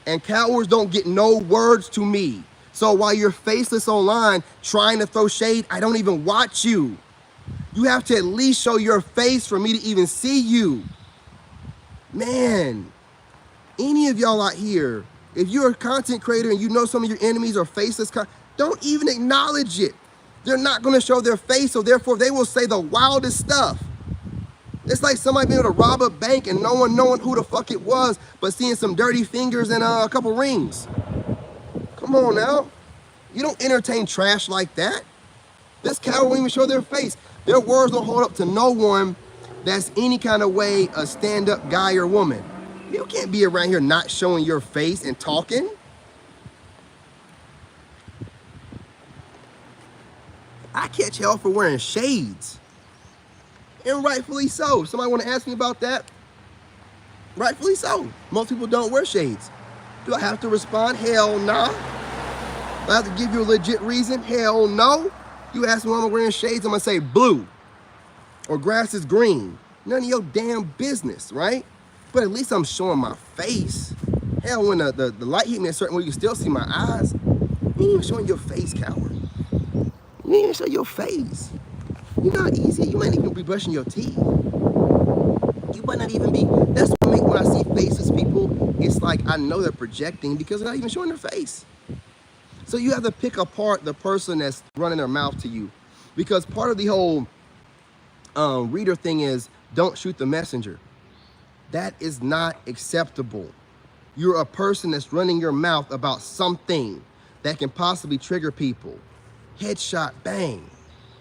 And cowards don't get no words to me. So while you're faceless online trying to throw shade, I don't even watch you. You have to at least show your face for me to even see you. Man, any of y'all out here, if you're a content creator and you know some of your enemies are faceless, don't even acknowledge it. They're not going to show their face, so therefore they will say the wildest stuff. It's like somebody being able to rob a bank and no one knowing who the fuck it was, but seeing some dirty fingers and a couple rings. Come on now. You don't entertain trash like that. This coward won't even show their face. Their words don't hold up to no one that's any kind of way a stand-up guy or woman. You can't be around here not showing your face and talking. I catch hell for wearing shades. And rightfully so. Somebody want to ask me about that? Rightfully so. Most people don't wear shades. Do I have to respond? Hell no. Do I have to give you a legit reason? Hell no. You ask me why I'm wearing shades, I'm going to say blue. Or grass is green. None of your damn business, right? But at least I'm showing my face. Hell, when the light hit me a certain way, you can still see my eyes. You ain't even showing your face, coward. You ain't even show your face. You're not easy. You might not even be brushing your teeth. You might not even be. That's what makes when I see faceless people, it's like I know they're projecting because they're not even showing their face. So you have to pick apart the person that's running their mouth to you. Because part of the whole reader thing is don't shoot the messenger. That is not acceptable. You're a person that's running your mouth about something that can possibly trigger people. Headshot, bang.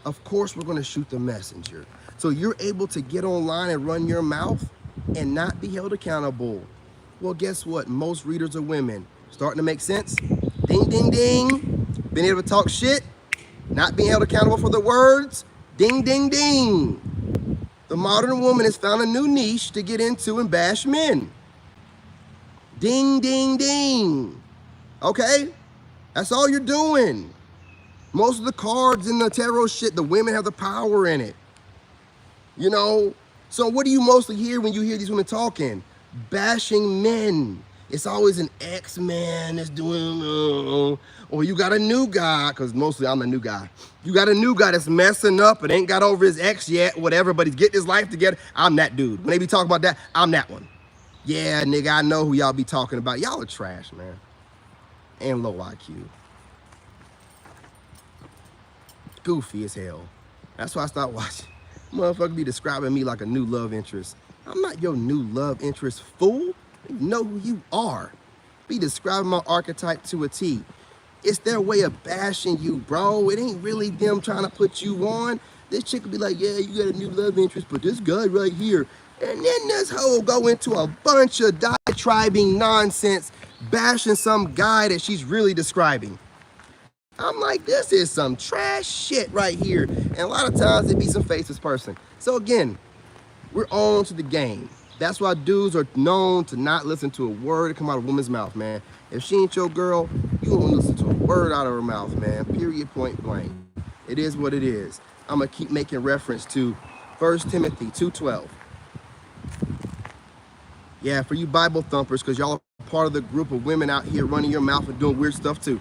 Of course we're going to shoot the messenger. So you're able to get online and run your mouth and not be held accountable. Well, guess what? Most readers are women. Starting to make sense? Ding, ding, ding. Being able to talk shit, not being held accountable for the words. Ding, ding, ding. The modern woman has found a new niche to get into and bash men. Ding, ding, ding. Okay? That's all you're doing. Most of the cards in the tarot shit, the women have the power in it. You know? So what do you mostly hear when you hear these women talking? Bashing men. It's always an ex-man that's doing, or you got a new guy, because mostly I'm a new guy. You got a new guy that's messing up and ain't got over his ex yet, whatever, but he's getting his life together. I'm that dude. When they be talking about that, I'm that one. Yeah, nigga, I know who y'all be talking about. Y'all are trash, man. And low IQ. Goofy as hell. That's why I stopped watching. Motherfucker be describing me like a new love interest. I'm not your new love interest, fool. You know who you are. Be describing my archetype to a T. It's their way of bashing you, bro. It ain't really them trying to put you on. This chick will be like, yeah, you got a new love interest, but this guy right here. And then this hoe will go into a bunch of diatribing nonsense, bashing some guy that she's really describing. I'm like, this is some trash shit right here. And a lot of times it be some faceless person. So again, we're on to the game. That's why dudes are known to not listen to a word that come out of a woman's mouth, man. If she ain't your girl, you won't listen to a word out of her mouth, man. Period, point blank. It is what it is. I'm going to keep making reference to 1 Timothy 2:12. Yeah, for you Bible thumpers, because y'all are part of the group of women out here running your mouth and doing weird stuff too.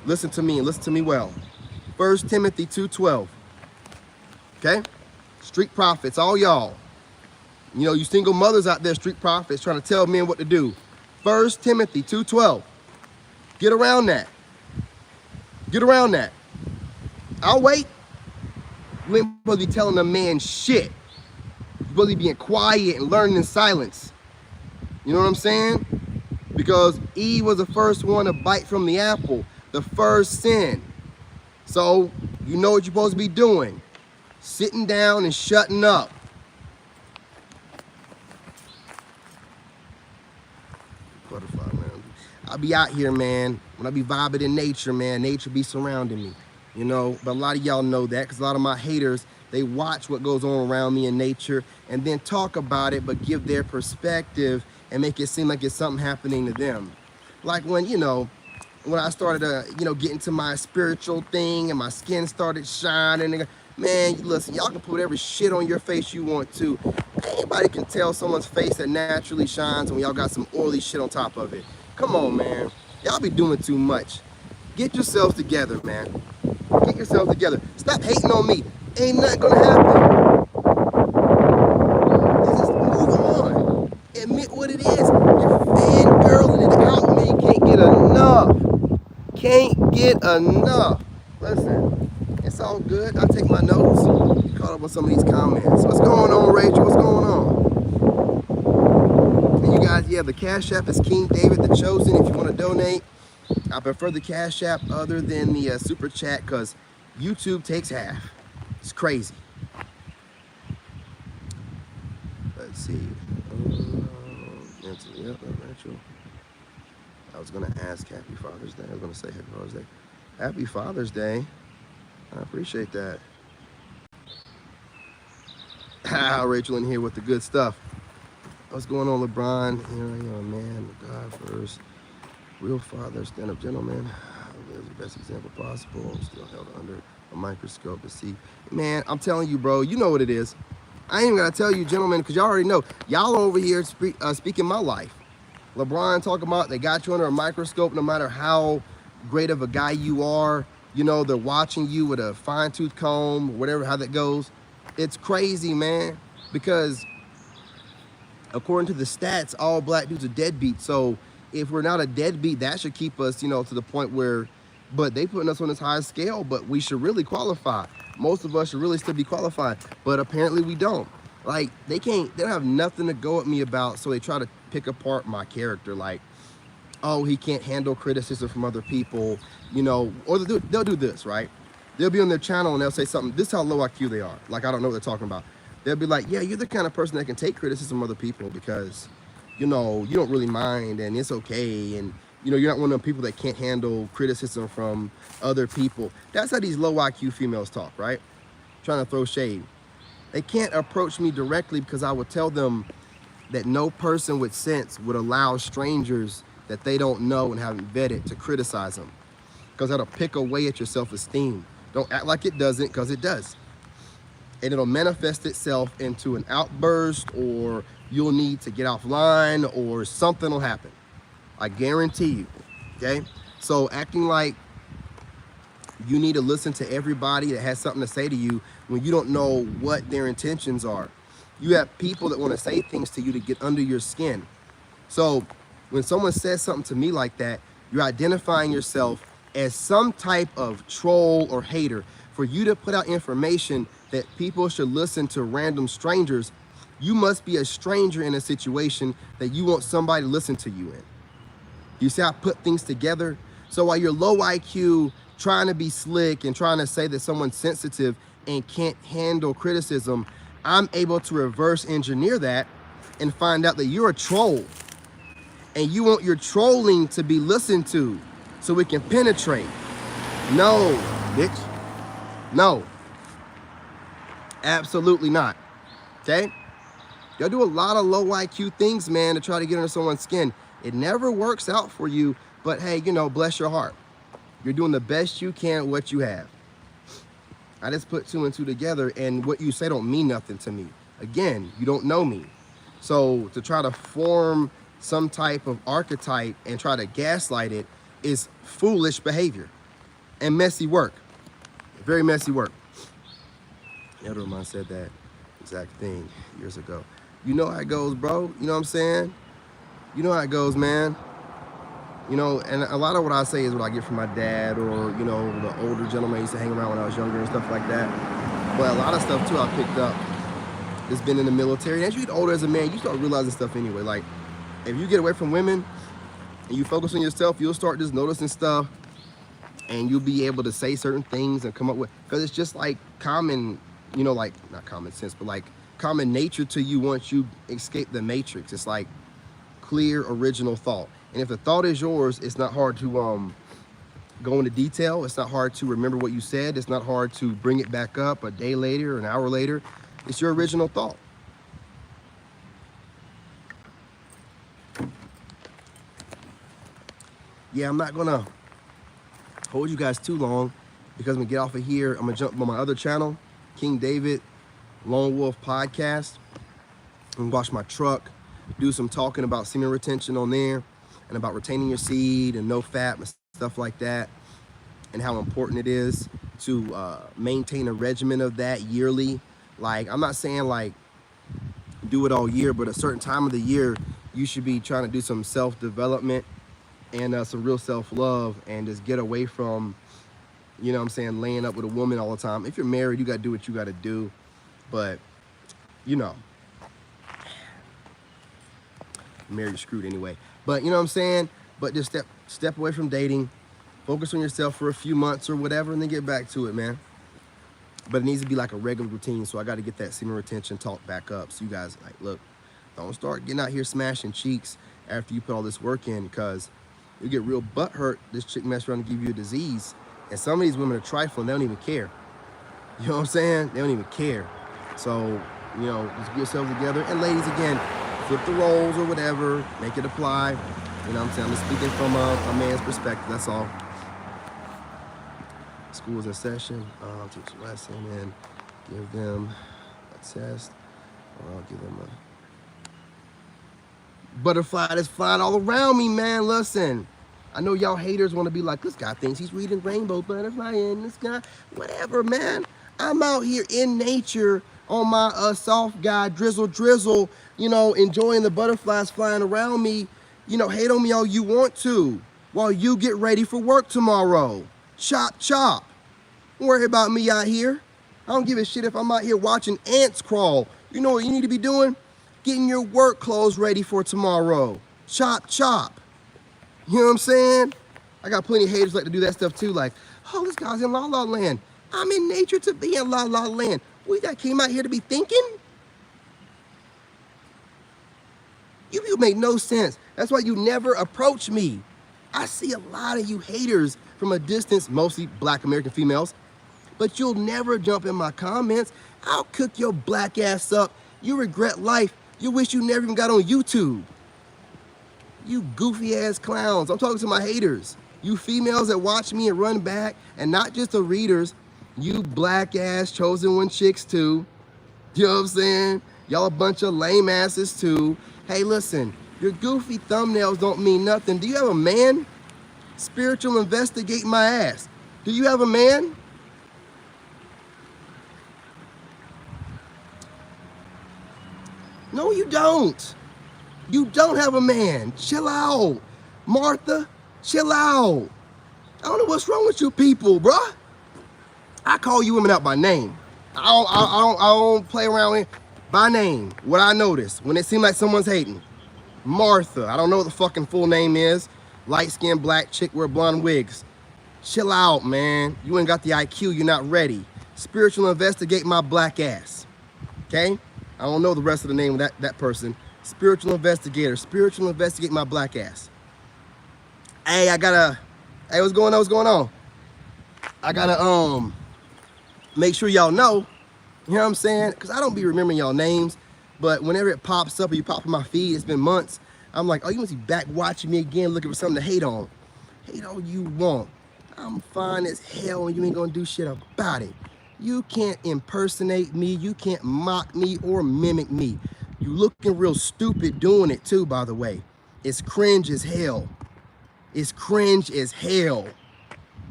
Listen to me and listen to me well. 1 Timothy 2:12. Okay? Street prophets, all y'all. You know, you single mothers out there, street prophets, trying to tell men what to do. 1 Timothy 2:12. Get around that. Get around that. I'll wait. You ain't supposed to be telling a man shit. You're supposed to be being quiet and learning in silence. You know what I'm saying? Because Eve was the first one to bite from the apple. The first sin. So, you know what you're supposed to be doing. Sitting down and shutting up. Butterfly, man. I'll be out here, man. When I be vibing in nature, man, nature be surrounding me. You know, but a lot of y'all know that because a lot of my haters They watch what goes on around me in nature and then talk about it, but give their perspective and make it seem like it's something happening to them. Like when, when I started to, get into my spiritual thing and my skin started shining. Man, listen, y'all can put whatever shit on your face you want to. Anybody can tell someone's face that naturally shines when y'all got some oily shit on top of it. Come on, man. Y'all be doing too much. Get yourselves together, man. Get yourselves together. Stop hating on me. Ain't nothing gonna happen. Just move on. Admit what it is. You're fangirling it out, man. You can't get enough. Can't get enough. Listen, it's all good. I take my notes. Caught up on some of these comments. What's going on, Rachel? What's going on? And you guys, yeah, the Cash App is King David the Chosen. If you want to donate, I prefer the Cash App other than the Super Chat because YouTube takes half. It's crazy. Let's see. Yep, Rachel. I was going to ask Happy Father's Day. I was going to say Happy Father's Day. Happy Father's Day. I appreciate that. Rachel in here with the good stuff. What's going on, LeBron? You're a man, God first. Real father, stand-up gentleman. Lives the best example possible. Still held under a microscope to see. Man, I'm telling you, bro, you know what it is. I ain't even got to tell you, gentlemen, because y'all already know. Y'all over here speaking my life. LeBron talking about they got you under a microscope no matter how great of a guy you are. They're watching you with a fine-tooth comb, whatever, how that goes. It's crazy, man, because according to the stats, all black dudes are deadbeats. So if we're not a deadbeat, that should keep us, to the point where, but they putting us on this high scale, but we should really qualify. Most of us should really still be qualified, but apparently we don't. Like, they don't have nothing to go at me about, so they try to pick apart my character, like, oh, he can't handle criticism from other people, or they'll do this, right? They'll be on their channel and they'll say something, this is how low IQ they are. Like, I don't know what they're talking about. They'll be like, yeah, you're the kind of person that can take criticism from other people because, you don't really mind and it's okay. And, you're not one of them people that can't handle criticism from other people. That's how these low IQ females talk, right? Trying to throw shade. They can't approach me directly because I would tell them that no person with sense would allow strangers that they don't know and haven't vetted to criticize them, because that'll pick away at your self-esteem. Don't act like it doesn't, because it does. And it'll manifest itself into an outburst, or you'll need to get offline, or something will happen. I guarantee you, okay? So acting like you need to listen to everybody that has something to say to you when you don't know what their intentions are. You have people that want to say things to you to get under your skin. So when someone says something to me like that, you're identifying yourself as some type of troll or hater. For you to put out information that people should listen to random strangers, you must be a stranger in a situation that you want somebody to listen to you in. You see how I put things together? So while you're low IQ, trying to be slick and trying to say that someone's sensitive and can't handle criticism, I'm able to reverse engineer that and find out that you're a troll. And you want your trolling to be listened to so we can penetrate. No, bitch. No. Absolutely not. Okay? Y'all do a lot of low IQ things, man, to try to get under someone's skin. It never works out for you, but hey, bless your heart. You're doing the best you can with what you have. I just put two and two together, and what you say don't mean nothing to me. Again, you don't know me. So to try to form some type of archetype and try to gaslight it is foolish behavior and messy work. Very messy work. Elder of mine said that exact thing years ago. You know how it goes, bro. You know what I'm saying? You know how it goes, man. And a lot of what I say is what I get from my dad or, the older gentleman I used to hang around when I was younger and stuff like that. But a lot of stuff, too, I picked up. It's been in the military. And as you get older as a man, you start realizing stuff anyway. Like, if you get away from women and you focus on yourself, you'll start just noticing stuff. And you'll be able to say certain things and come up with, because it's just like common, like, not common sense, but like common nature to you once you escape the matrix. It's like clear, original thought. And if the thought is yours, it's not hard to go into detail. It's not hard to remember what you said. It's not hard to bring it back up a day later, an hour later. It's your original thought. Yeah, I'm not gonna hold you guys too long because I'm gonna get off of here. I'm gonna jump on my other channel, King David Lone Wolf Podcast, and wash my truck, do some talking about semen retention on there and about retaining your seed and no fat and stuff like that, and how important it is to maintain a regimen of that yearly. Like, I'm not saying like do it all year, but a certain time of the year you should be trying to do some self-development and some real self-love, and just get away from, you know what I'm saying, laying up with a woman all the time. If you're married, you got to do what you got to do, but you know, married, you're screwed anyway. But you know what I'm saying, but just step away from dating, focus on yourself for a few months or whatever, and then get back to it, man. But it needs to be like a regular routine, so I got to get that semen retention talk back up. So you guys, like, look, don't start getting out here smashing cheeks after you put all this work in, because you get real butt hurt. This chick mess around and give you a disease. And some of these women are trifling. They don't even care. You know what I'm saying? They don't even care. So, you know, just get yourselves together. And ladies, again, flip the roles or whatever. Make it apply. You know what I'm saying? I'm just speaking from a man's perspective. That's all. School's in session. I'll teach a lesson and give them a test. Or I'll give them a butterfly that's flying all around me, man. Listen, I know y'all haters want to be like, this guy thinks he's reading rainbow butterfly in the sky. Whatever, man. I'm out here in nature on my soft guy, drizzle, you know, enjoying the butterflies flying around me. You know, hate on me all you want to while you get ready for work tomorrow. Chop, chop. Don't worry about me out here. I don't give a shit if I'm out here watching ants crawl. You know what you need to be doing? Getting your work clothes ready for tomorrow. Chop, chop. You know what I'm saying? I got plenty of haters like to do that stuff too. Like, oh, this guy's in La La Land. I'm in nature to be in La La Land. We that came out here to be thinking? You make no sense. That's why you never approach me. I see a lot of you haters from a distance, mostly black American females, but you'll never jump in my comments. I'll cook your black ass up. You regret life. You wish you never even got on YouTube. You goofy ass clowns. I'm talking to my haters. You females that watch me and run back, and not just the readers, you black ass chosen one chicks too. You know what I'm saying? Y'all a bunch of lame asses too. Hey, listen, your goofy thumbnails don't mean nothing. Do you have a man? Spiritual investigate my ass. Do you have a man? No, you don't. You don't have a man. Chill out. Martha, chill out. I don't know what's wrong with you people, bruh. I call you women out by name. I don't play around with by name. What I notice when it seems like someone's hating. Martha, I don't know what the fucking full name is. Light-skinned black chick wear blonde wigs. Chill out, man. You ain't got the IQ. You're not ready. Spiritual investigate my black ass. Okay? I don't know the rest of the name of that person. Spiritual investigator. Spiritual investigate my black ass. Hey, hey, what's going on? What's going on? I gotta make sure y'all know. You know what I'm saying? Because I don't be remembering y'all names, but whenever it pops up or you pop in my feed, it's been months. I'm like, oh, you must be back watching me again, looking for something to hate on. Hate all you want. I'm fine as hell and you ain't gonna do shit about it. You can't impersonate me. You can't mock me or mimic me. You looking real stupid doing it too, by the way. It's cringe as hell. It's cringe as hell.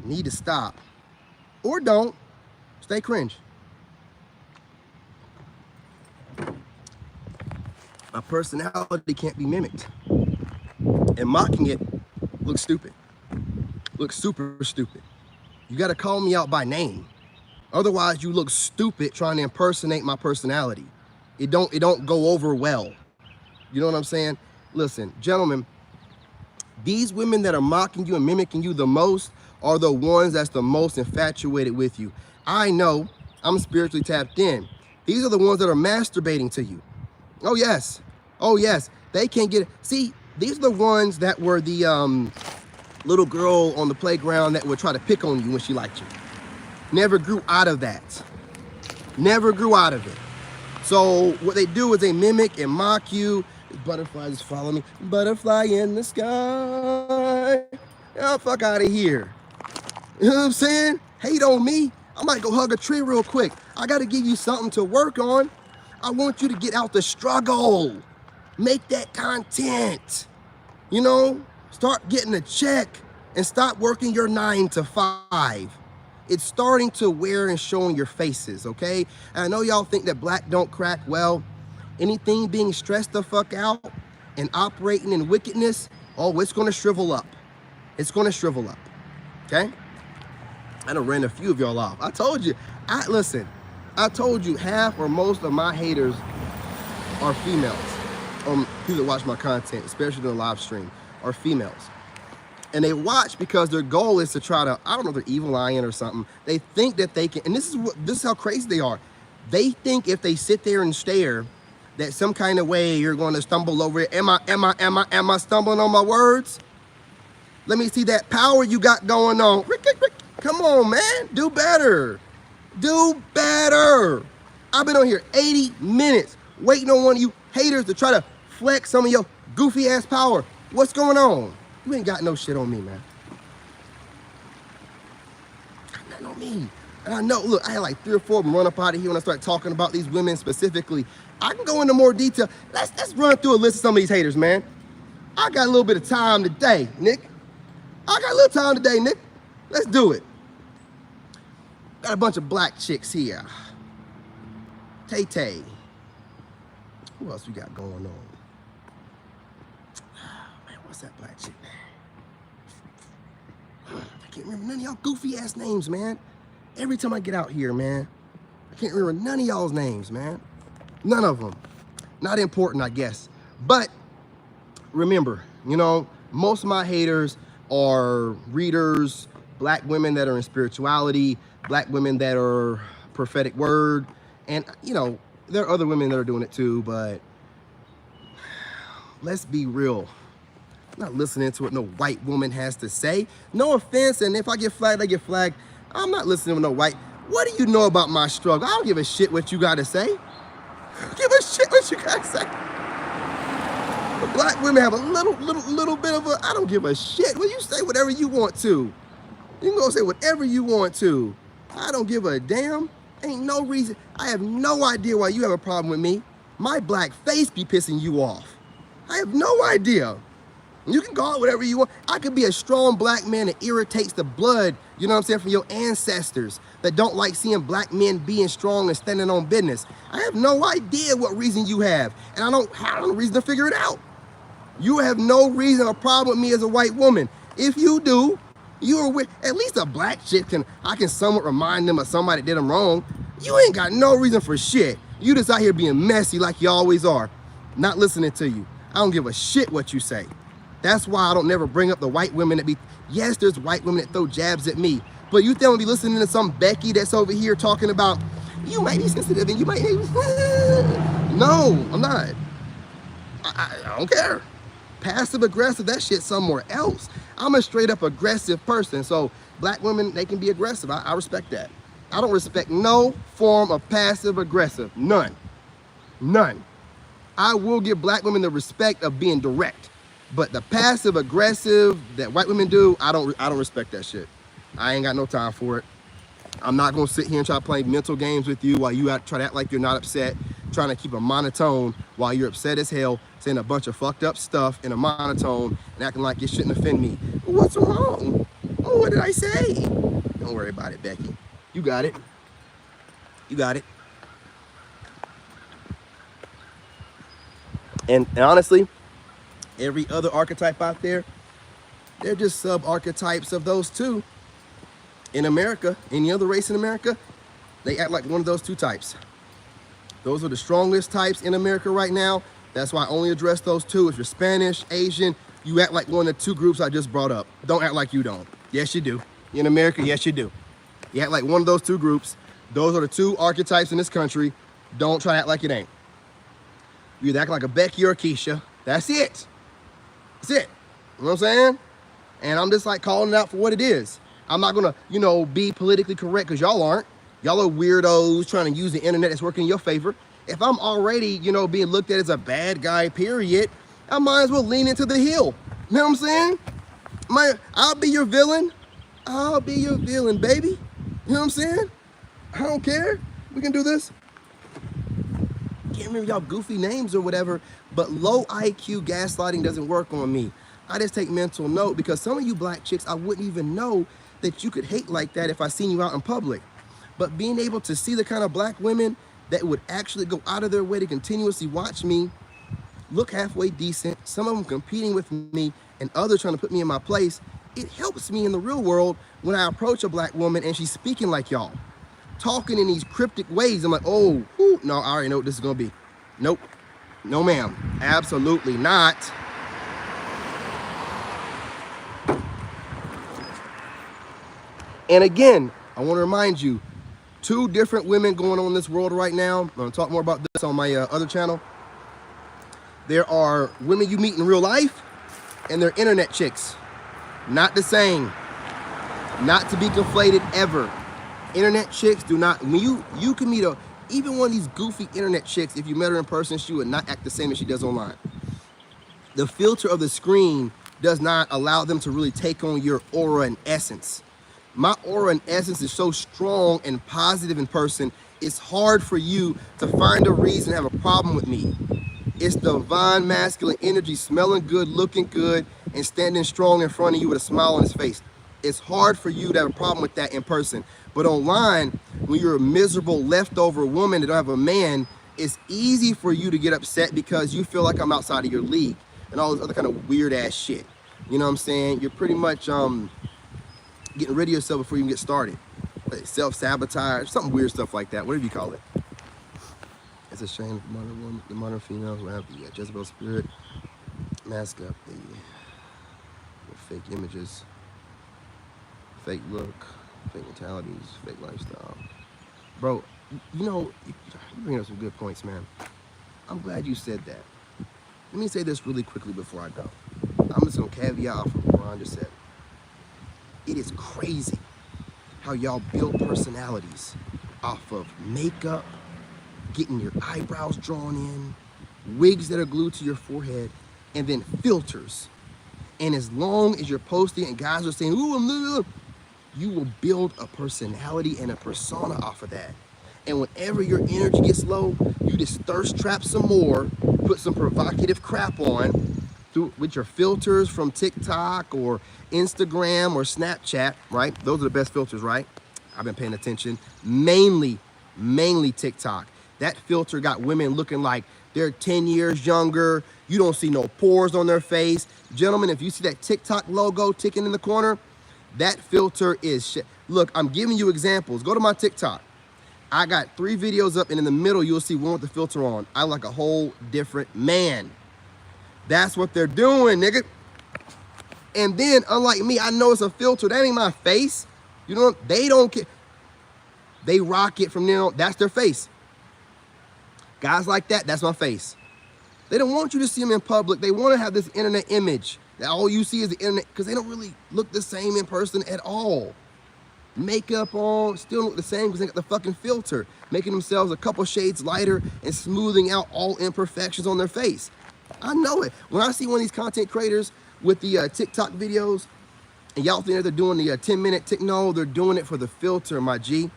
You need to stop. Or don't. Stay cringe. My personality can't be mimicked. And mocking it looks stupid. Looks super stupid. You gotta call me out by name. Otherwise, you look stupid trying to impersonate my personality. It don't go over well. You know what I'm saying? Listen, gentlemen, these women that are mocking you and mimicking you the most are the ones that's the most infatuated with you. I know, I'm spiritually tapped in. These are the ones that are masturbating to you. Oh yes, oh yes. They can't get it. See, these are the ones that were the little girl on the playground that would try to pick on you when she liked you. Never grew out of that. Never grew out of it. So what they do is they mimic and mock you. Butterflies follow me. Butterfly in the sky. Oh, fuck out of here. You know what I'm saying? Hate on me. I might go hug a tree real quick. I got to give you something to work on. I want you to get out the struggle. Make that content. You know, start getting a check and stop working your 9 to 5. It's starting to wear and show on your faces, okay? And I know y'all think that black don't crack. Well, anything being stressed the fuck out and operating in wickedness, oh, it's gonna shrivel up. It's gonna shrivel up, okay? I done ran a few of y'all off. I told you, listen, I told you half or most of my haters are females. People that watch my content, especially the live stream, are females. And they watch because their goal is to try to, I don't know, they're evil eyeing or something. They think that they can, and this is how crazy they are. They think if they sit there and stare, that some kind of way you're going to stumble over it. Am I stumbling on my words? Let me see that power you got going on. Come on, man, do better. Do better. I've been on here 80 minutes waiting on one of you haters to try to flex some of your goofy ass power. What's going on? You ain't got no shit on me, man. Got nothing on me. And I know, look, I had like 3 or 4 of them run up out of here when I start talking about these women specifically. I can go into more detail. Let's run through a list of some of these haters, man. I got a little bit of time today, Nick. I got a little time today, Nick. Let's do it. Got a bunch of black chicks here. Tay-Tay. Who else we got going on? Man, what's that black chick? I can't remember none of y'all goofy ass names, man. Every time I get out here, man, I can't remember none of y'all's names, man. None of them. Not important, I guess. But remember, you know, most of my haters are readers, black women that are in spirituality, black women that are prophetic word. And, you know, there are other women that are doing it too, but let's be real. I'm not listening to what no white woman has to say. No offense, and if I get flagged, I get flagged. I'm not listening to no white. What do you know about my struggle? I don't give a shit what you gotta say. Give a shit what you gotta say. The black women have a little bit of a, I don't give a shit. Well, you say whatever you want to. You can go say whatever you want to. I don't give a damn. Ain't no reason. I have no idea why you have a problem with me. My black face be pissing you off. I have no idea. You can call it whatever you want. I could be a strong black man that irritates the blood, you know what I'm saying, from your ancestors that don't like seeing black men being strong and standing on business. I have no idea what reason you have, and I don't have a reason to figure it out. You have no reason or problem with me as a white woman. If you do, you are with at least a black chick I can somewhat remind them of somebody that did them wrong. You ain't got no reason for shit. You just out here being messy like you always are. Not listening to you. I don't give a shit what you say. That's why I don't never bring up the white women that be, yes, there's white women that throw jabs at me, but you think I'm gonna be listening to some Becky that's over here talking about, you might be sensitive and you might, no, I'm not. I don't care. Passive aggressive, that shit somewhere else. I'm a straight up aggressive person, so black women, they can be aggressive. I respect that. I don't respect no form of passive aggressive, none, none. I will give black women the respect of being direct. But the passive aggressive that white women do, I don't respect that shit. I ain't got no time for it. I'm not gonna sit here and try to play mental games with you while you try to act like you're not upset, trying to keep a monotone while you're upset as hell, saying a bunch of fucked up stuff in a monotone and acting like it shouldn't offend me. What's wrong? Oh, what did I say? Don't worry about it, Becky. You got it. You got it. And honestly, every other archetype out there, they're just sub-archetypes of those two. In America, any other race in America, they act like one of those two types. Those are the strongest types in America right now. That's why I only address those two. If you're Spanish, Asian, you act like one of the two groups I just brought up. Don't act like you don't. Yes, you do. In America, yes, you do. You act like one of those two groups. Those are the two archetypes in this country. Don't try to act like it ain't. You either act like a Becky or a Keisha. That's it. That's it. You know what I'm saying? And I'm just like calling it out for what it is. I'm not gonna, you know, be politically correct because y'all aren't. Y'all are weirdos trying to use the internet that's working in your favor. If I'm already, you know, being looked at as a bad guy, period, I might as well lean into the hill. You know what I'm saying? I'll be your villain. I'll be your villain, baby. You know what I'm saying? I don't care. We can do this. Can't remember y'all goofy names or whatever, but low IQ gaslighting doesn't work on me. I just take mental note because some of you black chicks, I wouldn't even know that you could hate like that if I seen you out in public. But being able to see the kind of black women that would actually go out of their way to continuously watch me look halfway decent, some of them competing with me and others trying to put me in my place, it helps me in the real world when I approach a black woman and she's speaking like y'all, talking in these cryptic ways. I'm like, oh, whew, no, I already know what this is gonna be. Nope, no ma'am, absolutely not. And again, I want to remind you, 2 different women going on in this world right now. I'm going to talk more about this on my other channel. There are women you meet in real life, and they're internet chicks. Not the same. Not to be conflated ever. Internet chicks do not, when you can meet even one of these goofy internet chicks, if you met her in person, she would not act the same as she does online. The filter of the screen does not allow them to really take on your aura and essence. My aura and essence is so strong and positive in person, it's hard for you to find a reason to have a problem with me. It's divine masculine energy, smelling good, looking good, and standing strong in front of you with a smile on his face. It's hard for you to have a problem with that in person. But online, when you're a miserable leftover woman that don't have a man, it's easy for you to get upset because you feel like I'm outside of your league and all this other kind of weird ass shit. You know what I'm saying? You're pretty much getting rid of yourself before you even get started. Like self-sabotage, something weird stuff like that, whatever you call it. It's a shame the modern females will have the Jezebel spirit, mask up the fake images, fake look, fake mentalities, fake lifestyle. Bro, you know, you bring up some good points, man. I'm glad you said that. Let me say this really quickly before I go. I'm just gonna caveat off of what Ron just said. It is crazy how y'all build personalities off of makeup, getting your eyebrows drawn in, wigs that are glued to your forehead, and then filters. And as long as you're posting and guys are saying, ooh, you will build a personality and a persona off of that. And whenever your energy gets low, you just thirst trap some more, put some provocative crap on with your filters from TikTok or Instagram or Snapchat, right? Those are the best filters, right? I've been paying attention. Mainly TikTok. That filter got women looking like they're 10 years younger. You don't see no pores on their face. Gentlemen, if you see that TikTok logo ticking in the corner, that filter is shit. Look, I'm giving you examples. Go to my TikTok. I got 3 videos up, and in the middle, you'll see one with the filter on. I look like a whole different man. That's what they're doing, nigga. And then, unlike me, I know it's a filter. That ain't my face. You know, they don't care. They rock it from there on. That's their face. Guys like that, that's my face. They don't want you to see them in public. They want to have this internet image that all you see is the internet, because they don't really look the same in person at all. Makeup on, still look the same because they got the fucking filter, making themselves a couple shades lighter and smoothing out all imperfections on their face. I know it. When I see one of these content creators with the TikTok videos, and y'all think they're doing the 10-minute no, they're doing it for the filter, my G.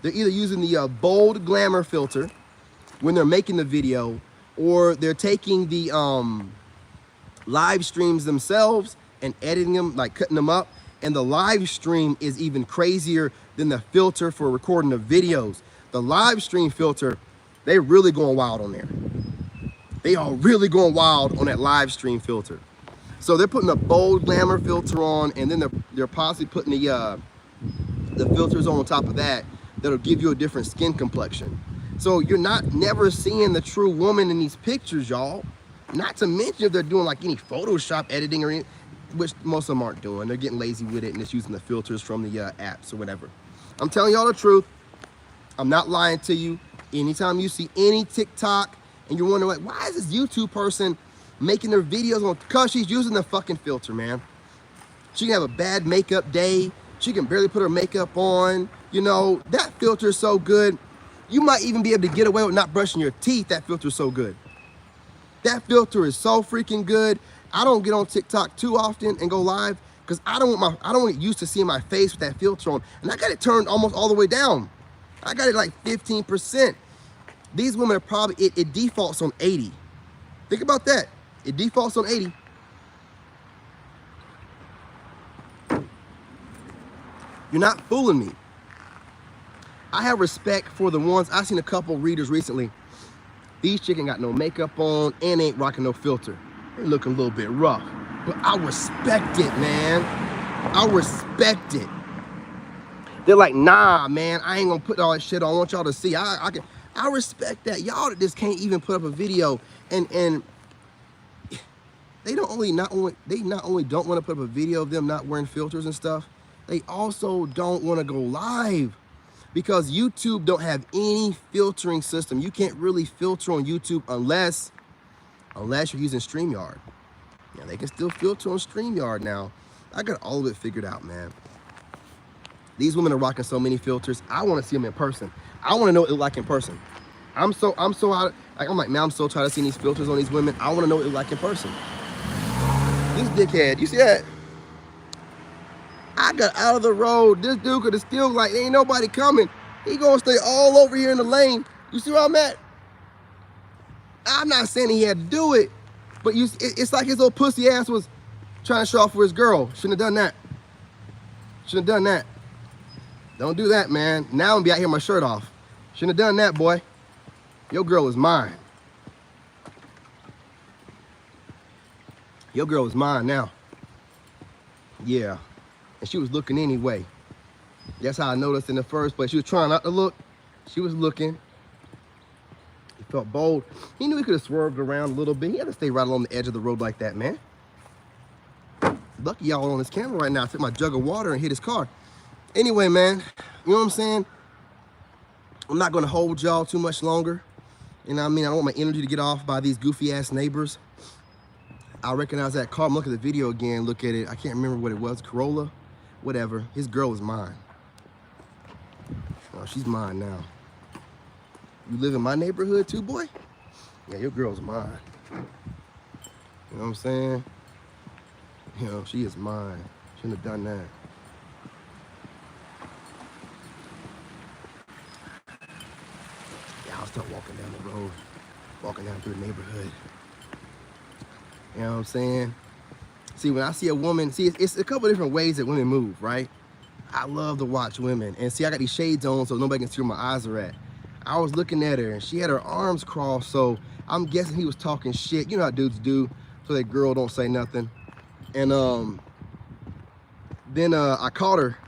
They're either using the bold glamour filter when they're making the video, or they're taking the live streams themselves and editing them, like cutting them up. And the live stream is even crazier than the filter for recording the videos. The live stream filter, they really going wild on there. They are really going wild on that live stream filter. So they're putting a bold glamour filter on, and then they're possibly putting the filters on top of that that'll give you a different skin complexion. So you're never seeing the true woman in these pictures, y'all. Not to mention if they're doing like any Photoshop editing or anything, which most of them aren't doing. They're getting lazy with it and just using the filters from the apps or whatever. I'm telling y'all the truth. I'm not lying to you. Anytime you see any TikTok and you're wondering like, why is this YouTube person making their videos on, because she's using the fucking filter, man. She can have a bad makeup day. She can barely put her makeup on. You know, that filter is so good. You might even be able to get away with not brushing your teeth. That filter is so good. That filter is so freaking good. I don't get on TikTok too often and go live because I don't want to get used to seeing my face with that filter on. And I got it turned almost all the way down. I got it like 15%. These women are probably, it defaults on 80. Think about that. It defaults on 80. You're not fooling me. I have respect for the ones, I've seen a couple readers recently. These chicken got no makeup on and ain't rocking no filter. They look a little bit rough. But I respect it, man. I respect it. They're like, nah, man, I ain't gonna put all that shit on. I want y'all to see. I respect that. Y'all that just can't even put up a video and they not only don't want to put up a video of them not wearing filters and stuff, they also don't want to go live because YouTube don't have any filtering system. You can't really filter on YouTube unless you're using StreamYard. Yeah, they can still filter on StreamYard now. I got all of it figured out, man. These women are rocking so many filters. I want to see them in person. I want to know what it look like in person. I'm so out. I'm like, man, I'm so tired of seeing these filters on these women. I want to know what it look like in person. This dickhead, you see that? I got out of the road. This dude could have still like, ain't nobody coming. He gonna stay all over here in the lane. You see where I'm at? I'm not saying he had to do it, but it's like his little pussy ass was trying to show off for his girl. Shouldn't have done that. Shouldn't have done that. Don't do that, man. Now I'm gonna be out here with my shirt off. Shouldn't have done that, boy. Your girl is mine. Your girl is mine now. Yeah. And she was looking anyway. That's how I noticed in the first place. She was trying not to look. She was looking. He felt bold. He knew he could have swerved around a little bit. He had to stay right along the edge of the road like that, man. Lucky y'all on his camera right now. I took my jug of water and hit his car. Anyway, man, you know what I'm saying? I'm not going to hold y'all too much longer. You know what I mean? I don't want my energy to get off by these goofy ass neighbors. I recognize that car. I'm looking at the video again. Look at it. I can't remember what it was. Corolla? Whatever. His girl is mine. Oh, she's mine now. You live in my neighborhood too, boy? Yeah, your girl's mine. You know what I'm saying? You know, she is mine. Shouldn't have done that. Yeah, I'll start walking down the road, walking down through the neighborhood. You know what I'm saying? See, when I see a woman, see, it's a couple different ways that women move, right? I love to watch women. And see, I got these shades on so nobody can see where my eyes are at. I was looking at her and she had her arms crossed, so I'm guessing he was talking shit. You know how dudes do, so that girl don't say nothing. And then I caught her,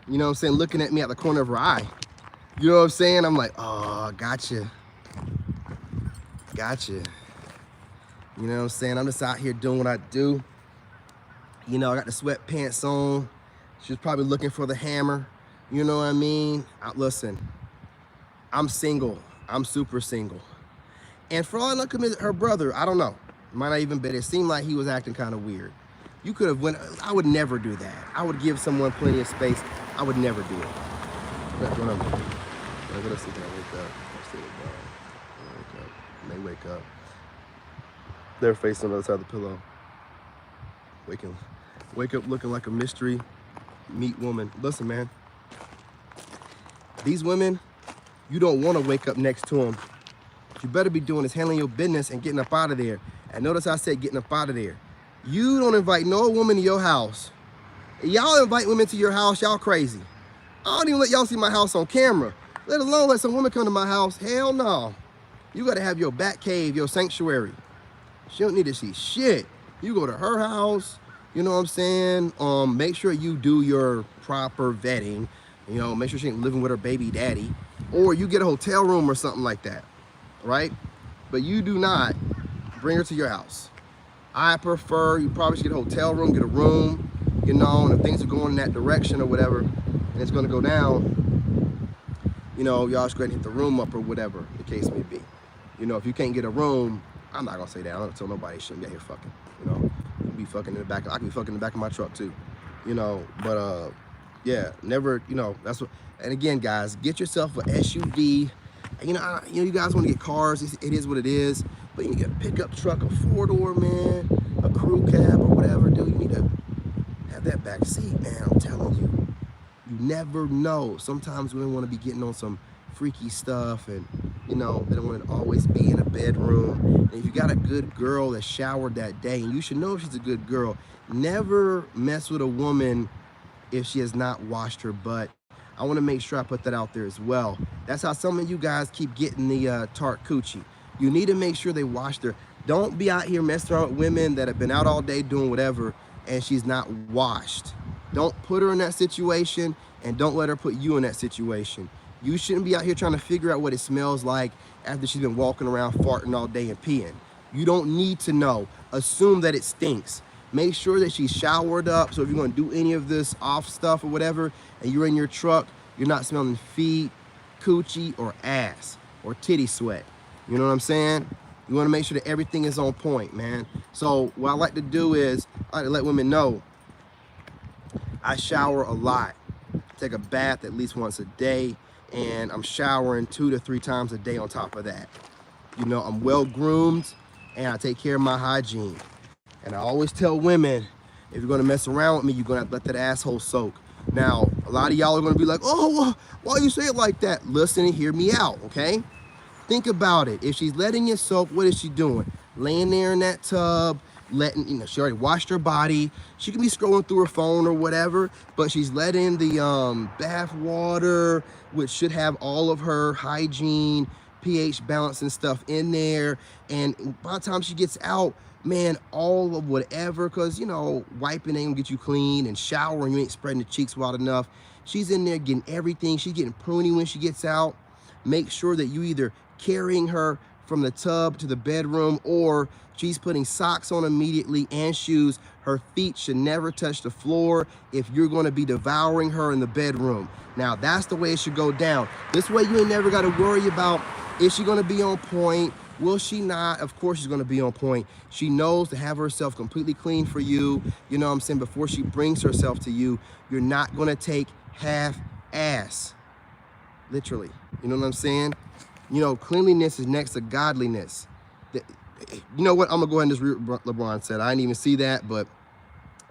you know what I'm saying, looking at me at the corner of her eye. You know what I'm saying? I'm like, oh, gotcha. Gotcha. You know what I'm saying? I'm just out here doing what I do. You know, I got the sweatpants on. She was probably looking for the hammer. You know what I mean? Listen, I'm single. I'm super single. And for all I know, her brother, I don't know. Might not even, but it seemed like he was acting kind of weird. You could have went, I would never do that. I would give someone plenty of space. I would never do it. Let's see, can I wake up? Let's see, wake up. And they wake up. They're facing on the other side of the pillow. Wake up looking like a mystery meat woman. Listen, man. These women, you don't want to wake up next to them. What you better be doing is handling your business and getting up out of there. And notice I said getting up out of there. You don't invite no woman to your house. Y'all invite women to your house, y'all crazy. I don't even let y'all see my house on camera, let alone let some woman come to my house. Hell no. You gotta have your bat cave, your sanctuary. She don't need to see shit. You go to her house, you know what I'm saying? Make sure you do your proper vetting. You know, make sure she ain't living with her baby daddy. Or you get a hotel room or something like that, right? But you do not bring her to your house. I prefer you probably should get a hotel room, get a room, you know, and if things are going in that direction or whatever, and it's gonna go down, you know, y'all should go ahead and hit the room up or whatever the case may be. You know, if you can't get a room, I'm not gonna say that. I don't tell nobody shouldn't be out here fucking, you know. You be fucking in the back, I can be fucking in the back of my truck too. you know. But yeah, never, you know, that's what. And again, guys, get yourself an SUV. You guys want to get cars. It is what it is. But you get a pickup truck, a 4-door, man, a crew cab or whatever, dude. You need to have that back seat, man. I'm telling you. You never know. Sometimes women want to be getting on some freaky stuff, and they don't want to always be in a bedroom. And if you got a good girl that showered that day, and you should know if she's a good girl, never mess with a woman if she has not washed her butt. I want to make sure I put that out there as well. That's how some of you guys keep getting the tart coochie. You need to make sure they wash their. Don't be out here messing around with women that have been out all day doing whatever and she's not washed. Don't put her in that situation, and don't let her put you in that situation. You shouldn't be out here trying to figure out what it smells like after she's been walking around farting all day and peeing. You don't need to know. Assume that it stinks. Make sure that she's showered up, so if you're going to do any of this off stuff or whatever, and you're in your truck, you're not smelling feet, coochie, or ass, or titty sweat. You know what I'm saying? You want to make sure that everything is on point, man. So what I like to do is, I like to let women know I shower a lot. Take a bath at least once a day, and I'm showering 2 to 3 times a day on top of that. I'm well groomed, and I take care of my hygiene. And I always tell women, if you're gonna mess around with me, you're gonna have to let that asshole soak. Now, a lot of y'all are gonna be like, oh, why you say it like that? Listen and hear me out, okay? Think about it. If she's letting it soak, what is she doing? Laying there in that tub, she already washed her body. She can be scrolling through her phone or whatever, but she's letting the bath water, which should have all of her hygiene, pH balance and stuff in there. And by the time she gets out, man, all of whatever, because, wiping ain't gonna get you clean, and showering, you ain't spreading the cheeks wide enough. She's in there getting everything. She's getting pruny when she gets out. Make sure that you either carrying her from the tub to the bedroom, or she's putting socks on immediately and shoes. Her feet should never touch the floor if you're going to be devouring her in the bedroom. Now, that's the way it should go down. This way you ain't never got to worry about, is she going to be on point? Will she not? Of course she's going to be on point. She knows to have herself completely clean for you. You know what I'm saying? Before she brings herself to you, you're not going to take half ass. Literally. You know what I'm saying? Cleanliness is next to godliness. You know what? I'm going to go ahead and just read what LeBron said. I didn't even see that, but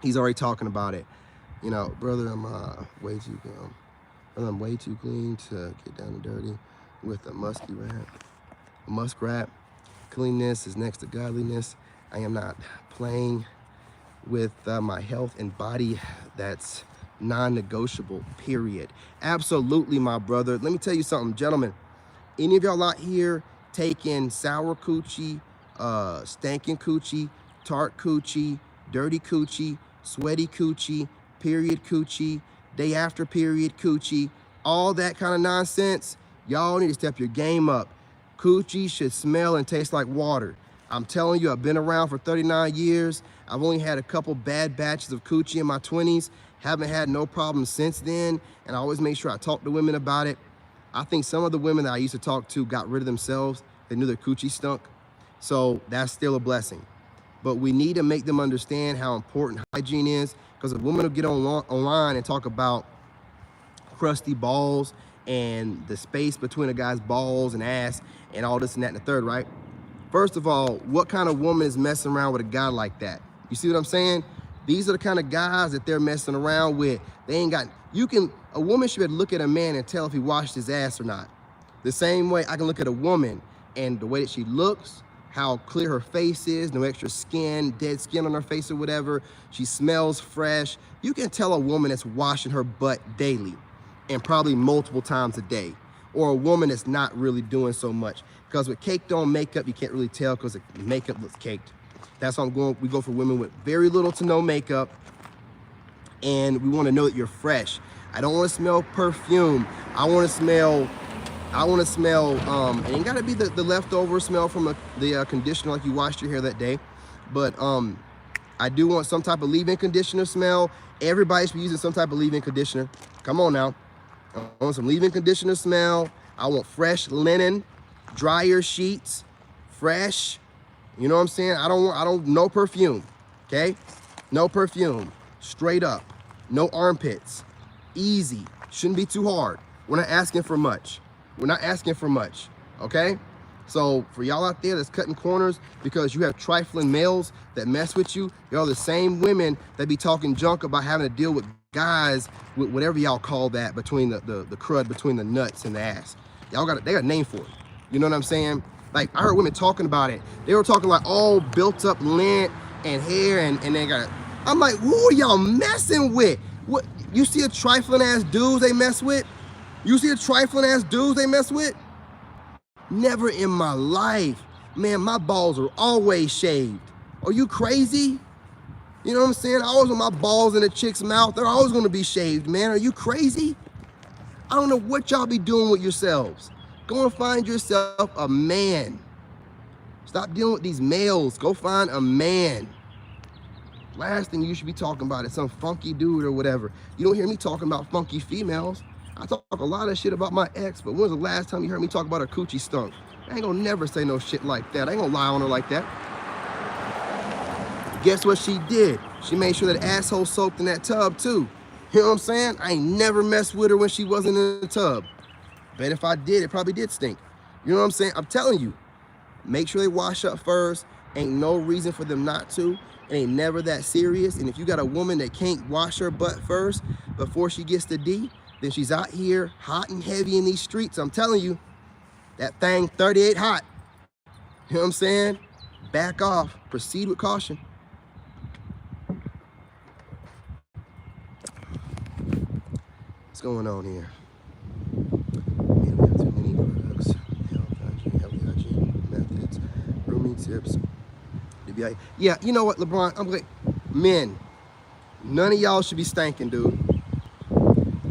he's already talking about it. Brother, I'm way too clean to get down and dirty with a muskrat. Cleanliness is next to godliness. I am not playing with my health and body. That's non-negotiable, period. Absolutely, my brother. Let me tell you something, gentlemen. Any of y'all out here taking sour coochie, stankin' coochie, tart coochie, dirty coochie, sweaty coochie, period coochie, day after period coochie, all that kind of nonsense, y'all need to step your game up. Coochie should smell and taste like water. I'm telling you, I've been around for 39 years. I've only had a couple bad batches of coochie in my 20s. Haven't had no problems since then, and I always make sure I talk to women about it. I think some of the women that I used to talk to got rid of themselves. They knew their coochie stunk. So that's still a blessing. But we need to make them understand how important hygiene is, because a woman will get online and talk about crusty balls and the space between a guy's balls and ass and all this and that and the third, right? First of all, what kind of woman is messing around with a guy like that? You see what I'm saying? These are the kind of guys that they're messing around with. They ain't got, a woman should look at a man and tell if he washed his ass or not. The same way I can look at a woman and the way that she looks, how clear her face is, no extra skin, dead skin on her face or whatever. She smells fresh. You can tell a woman that's washing her butt daily and probably multiple times a day, or a woman that's not really doing so much. Because with caked on makeup, you can't really tell because the makeup looks caked. That's why we go for women with very little to no makeup, and we want to know that you're fresh. I don't want to smell perfume. I want to smell, it ain't got to be the leftover smell from the conditioner like you washed your hair that day, but I do want some type of leave-in conditioner smell. Everybody should be using some type of leave-in conditioner. Come on now. I want some leave-in conditioner smell. I want fresh linen, dryer sheets, fresh. You know what I'm saying? No perfume, okay? No perfume, straight up. No armpits. Easy. Shouldn't be too hard. We're not asking for much. We're not asking for much, okay? So for y'all out there that's cutting corners because you have trifling males that mess with you, y'all the same women that be talking junk about having to deal with guys with whatever y'all call that between the crud between the nuts and the ass. Y'all they got a name for it. You know what I'm saying? Like I heard women talking about it. They were talking like all built up lint and hair and they got. I'm like, who are y'all messing with? What you see a trifling ass dudes they mess with? You see a trifling ass dudes they mess with? Never in my life. Man, my balls are always shaved. Are you crazy? You know what I'm saying? I always want my balls in a chick's mouth. They're always gonna be shaved, man. Are you crazy? I don't know what y'all be doing with yourselves. Go and find yourself a man. Stop dealing with these males. Go find a man. Last thing you should be talking about is some funky dude or whatever. You don't hear me talking about funky females. I talk a lot of shit about my ex, but when was the last time you heard me talk about her coochie stunk? I ain't gonna never say no shit like that. I ain't gonna lie on her like that. Guess what she did? She made sure that asshole soaked in that tub too. You know what I'm saying? I ain't never messed with her when she wasn't in the tub. Bet if I did, it probably did stink. You know what I'm saying? I'm telling you, make sure they wash up first. Ain't no reason for them not to. It ain't never that serious. And if you got a woman that can't wash her butt first before she gets to D, then she's out here hot and heavy in these streets. I'm telling you, that thing 38 hot. You know what I'm saying? Back off. Proceed with caution. What's going on here? Man, we have too many products. Healthy hygiene methods, grooming tips. Yeah, you know what, LeBron? I'm like, men, none of y'all should be stanking, dude.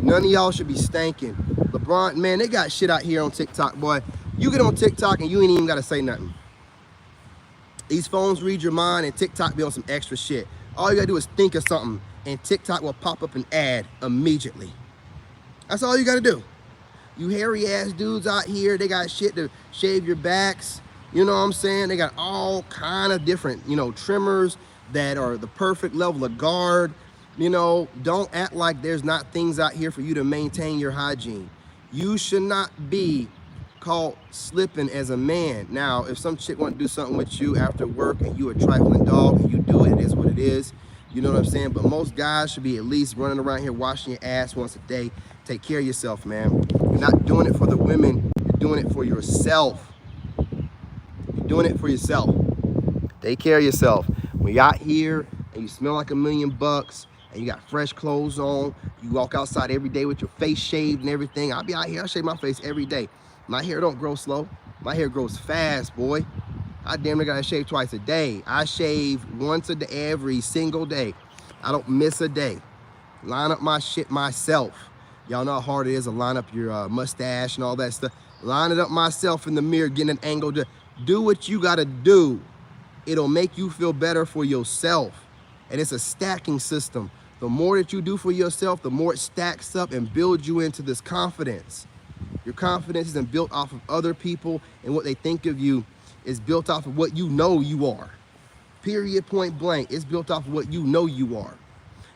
None of y'all should be stanking. LeBron, man, they got shit out here on TikTok, boy. You get on TikTok and you ain't even got to say nothing. These phones read your mind and TikTok be on some extra shit. All you got to do is think of something and TikTok will pop up an ad immediately. That's all you got to do. You hairy ass dudes out here, they got shit to shave your backs. You know what I'm saying? They got all kind of different, trimmers that are the perfect level of guard. Don't act like there's not things out here for you to maintain your hygiene. You should not be caught slipping as a man. Now, if some chick want to do something with you after work and you a trifling dog and you do it, it is what it is. You know what I'm saying? But most guys should be at least running around here washing your ass once a day. Take care of yourself, man. You're not doing it for the women. You're doing it for yourself. You're doing it for yourself. Take care of yourself. When you're out here and you smell like $1,000,000 and you got fresh clothes on, you walk outside every day with your face shaved and everything. I'll be out here, I shave my face every day. My hair don't grow slow. My hair grows fast, boy. I damn near gotta shave twice a day. I shave once a day, every single day. I don't miss a day. Line up my shit myself. Y'all know how hard it is to line up your mustache and all that stuff. Line it up myself in the mirror, getting an angle to do what you gotta do. It'll make you feel better for yourself. And it's a stacking system. The more that you do for yourself, the more it stacks up and builds you into this confidence. Your confidence isn't built off of other people and what they think of you. It's built off of what you know you are. Period, point blank. It's built off of what you know you are.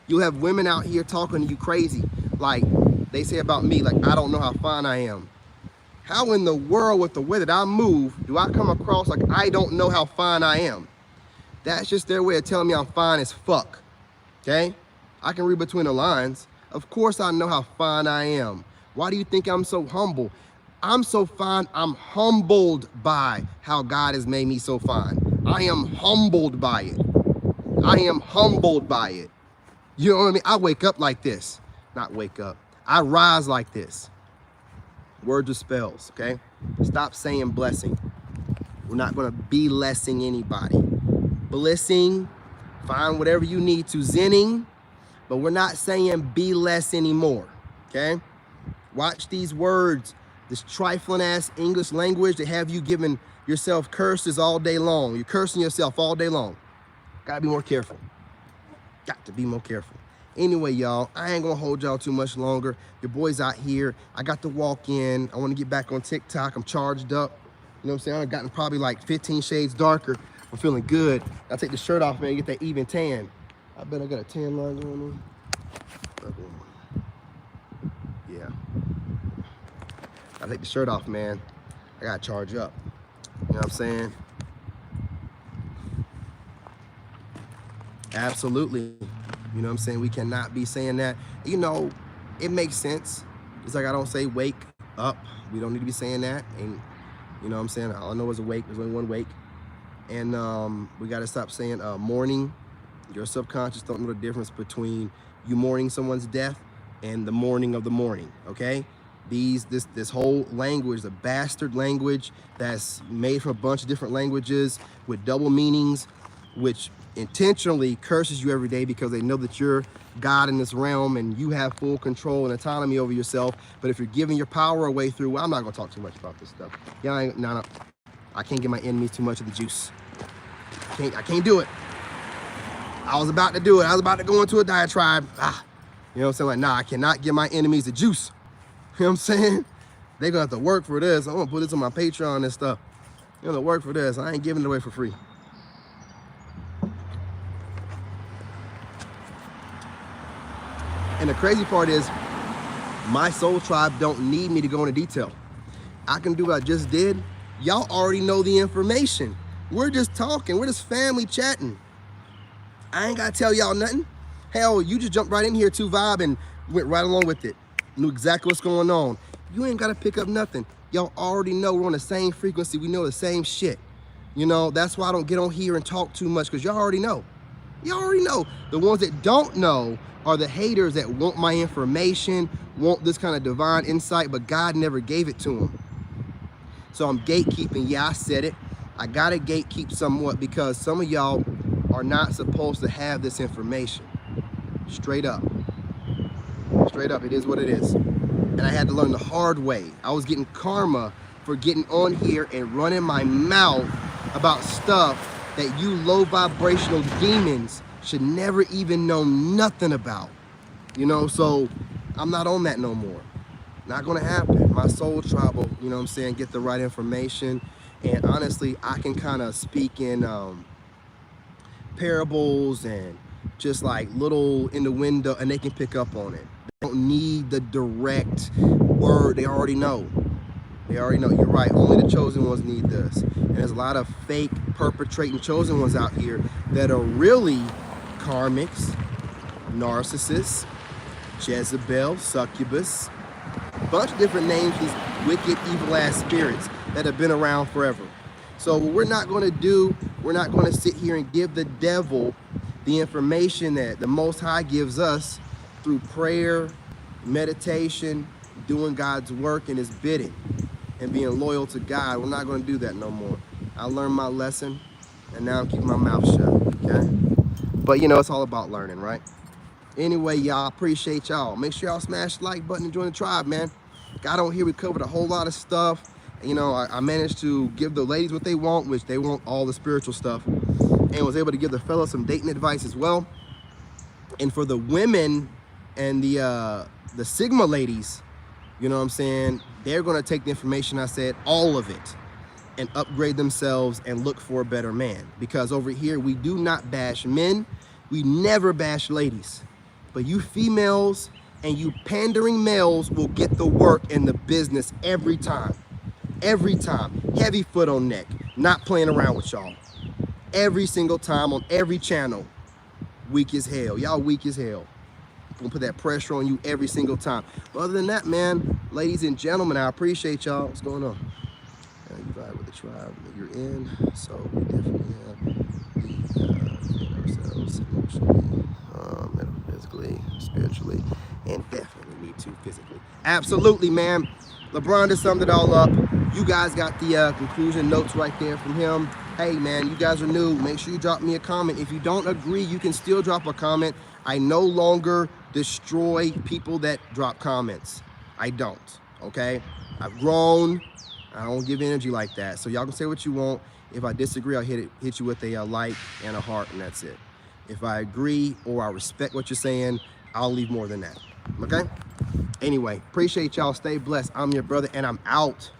You'll have women out here talking to you crazy. Like they say about me, like, I don't know how fine I am. How in the world, with the way that I move, do I come across like I don't know how fine I am? That's just their way of telling me I'm fine as fuck, okay? I can read between the lines. Of course I know how fine I am. Why do you think I'm so humble? I'm so fine, I'm humbled by how God has made me so fine. I am humbled by it. I am humbled by it. You know what I mean? I wake up like this. Not wake up. I rise like this. Words are spells, okay? Stop saying blessing. We're not gonna be blessing anybody. Blessing, find whatever you need to. Zenning, but we're not saying be less anymore, okay? Watch these words, this trifling ass English language that have you giving yourself curses all day long. You're cursing yourself all day long. Gotta be more careful. Got to be more careful. Anyway, y'all, I ain't gonna hold y'all too much longer. Your boy's out here. I got to walk in. I wanna get back on TikTok. I'm charged up. You know what I'm saying? I've gotten probably like 15 shades darker. I'm feeling good. I'll take the shirt off, man, get that even tan. I bet I got a tan line going on. Yeah. I take the shirt off, man. I gotta charge up. You know what I'm saying? Absolutely. You know what I'm saying? We cannot be saying that. You know, it makes sense. It's like I don't say wake up. We don't need to be saying that. And you know what I'm saying? All I know is a wake. There's only one wake. And we got to stop saying mourning. Your subconscious don't know the difference between you mourning someone's death and the mourning of the morning, okay? This whole language, the bastard language that's made from a bunch of different languages with double meanings, which intentionally curses you every day because they know that you're God in this realm and you have full control and autonomy over yourself. But if you're giving your power away through, well, I'm not gonna talk too much about this stuff. Yeah, no, I can't give my enemies too much of the juice. I can't do it. I was about to do it. I was about to go into a diatribe. You know what I'm saying? Like, nah, I cannot give my enemies the juice. You know what I'm saying? They're gonna have to work for this. I'm gonna put this on my Patreon and stuff. You're gonna work for this. I ain't giving it away for free. And the crazy part is, my soul tribe don't need me to go into detail. I can do what I just did. Y'all already know the information. We're just talking. We're just family chatting. I ain't gotta tell y'all nothing. Hell, you just jumped right in here to vibe and went right along with it. Knew exactly what's going on. You ain't gotta pick up nothing. Y'all already know we're on the same frequency. We know the same shit. You know, that's why I don't get on here and talk too much, because y'all already know. You already know. The ones that don't know are the haters that want my information, want this kind of divine insight, but God never gave it to them. So I'm gatekeeping. Yeah, I said it. I gotta gatekeep somewhat because some of y'all are not supposed to have this information. Straight up. Straight up, it is what it is. And I had to learn the hard way. I was getting karma for getting on here and running my mouth about stuff that you low vibrational demons should never even know nothing about. You know, so I'm not on that no more. Not gonna happen. My soul tribe will, you know what I'm saying, get the right information. And honestly, I can kind of speak in parables and just like little in the window, and they can pick up on it. They don't need the direct word. They already know. They already know. You're right. Only the chosen ones need this. And there's a lot of fake perpetrating chosen ones out here that are really karmics, narcissists, Jezebel, succubus, a bunch of different names, these wicked, evil ass spirits that have been around forever. So what we're not going to do, we're not going to sit here and give the devil the information that the Most High gives us through prayer, meditation, doing God's work and his bidding, and being loyal to God. We're not going to do that no more. I learned my lesson, and now I'm keeping my mouth shut, okay? But, you know, it's all about learning, right? Anyway, y'all, appreciate y'all. Make sure y'all smash the like button and join the tribe, man. Got on here, we covered a whole lot of stuff. You know, I managed to give the ladies what they want, which they want all the spiritual stuff, and was able to give the fellas some dating advice as well. And for the women and the Sigma ladies, you know what I'm saying, they're going to take the information I said, all of it, and upgrade themselves and look for a better man. Because over here, we do not bash men. We never bash ladies. But you females and you pandering males will get the work and the business every time. Every time. Heavy foot on neck. Not playing around with y'all. Every single time on every channel. Weak as hell. Y'all weak as hell. Gonna put that pressure on you every single time. But other than that, man, ladies and gentlemen, I appreciate y'all. What's going on? You vibe with the tribe that you're in, so we definitely have ourselves emotionally, metaphysically, spiritually, and definitely need to physically. Absolutely, man. LeBron just summed it all up. You guys got the conclusion notes right there from him. Hey, man, you guys are new. Make sure you drop me a comment. If you don't agree, you can still drop a comment. I no longer destroy people that drop comments. I don't, okay? I've grown. I don't give energy like that. So y'all can say what you want. If I disagree, I'll hit you with a like and a heart, and that's it. If I agree or I respect what you're saying, I'll leave more than that, okay? Anyway, appreciate y'all. Stay blessed. I'm your brother, and I'm out.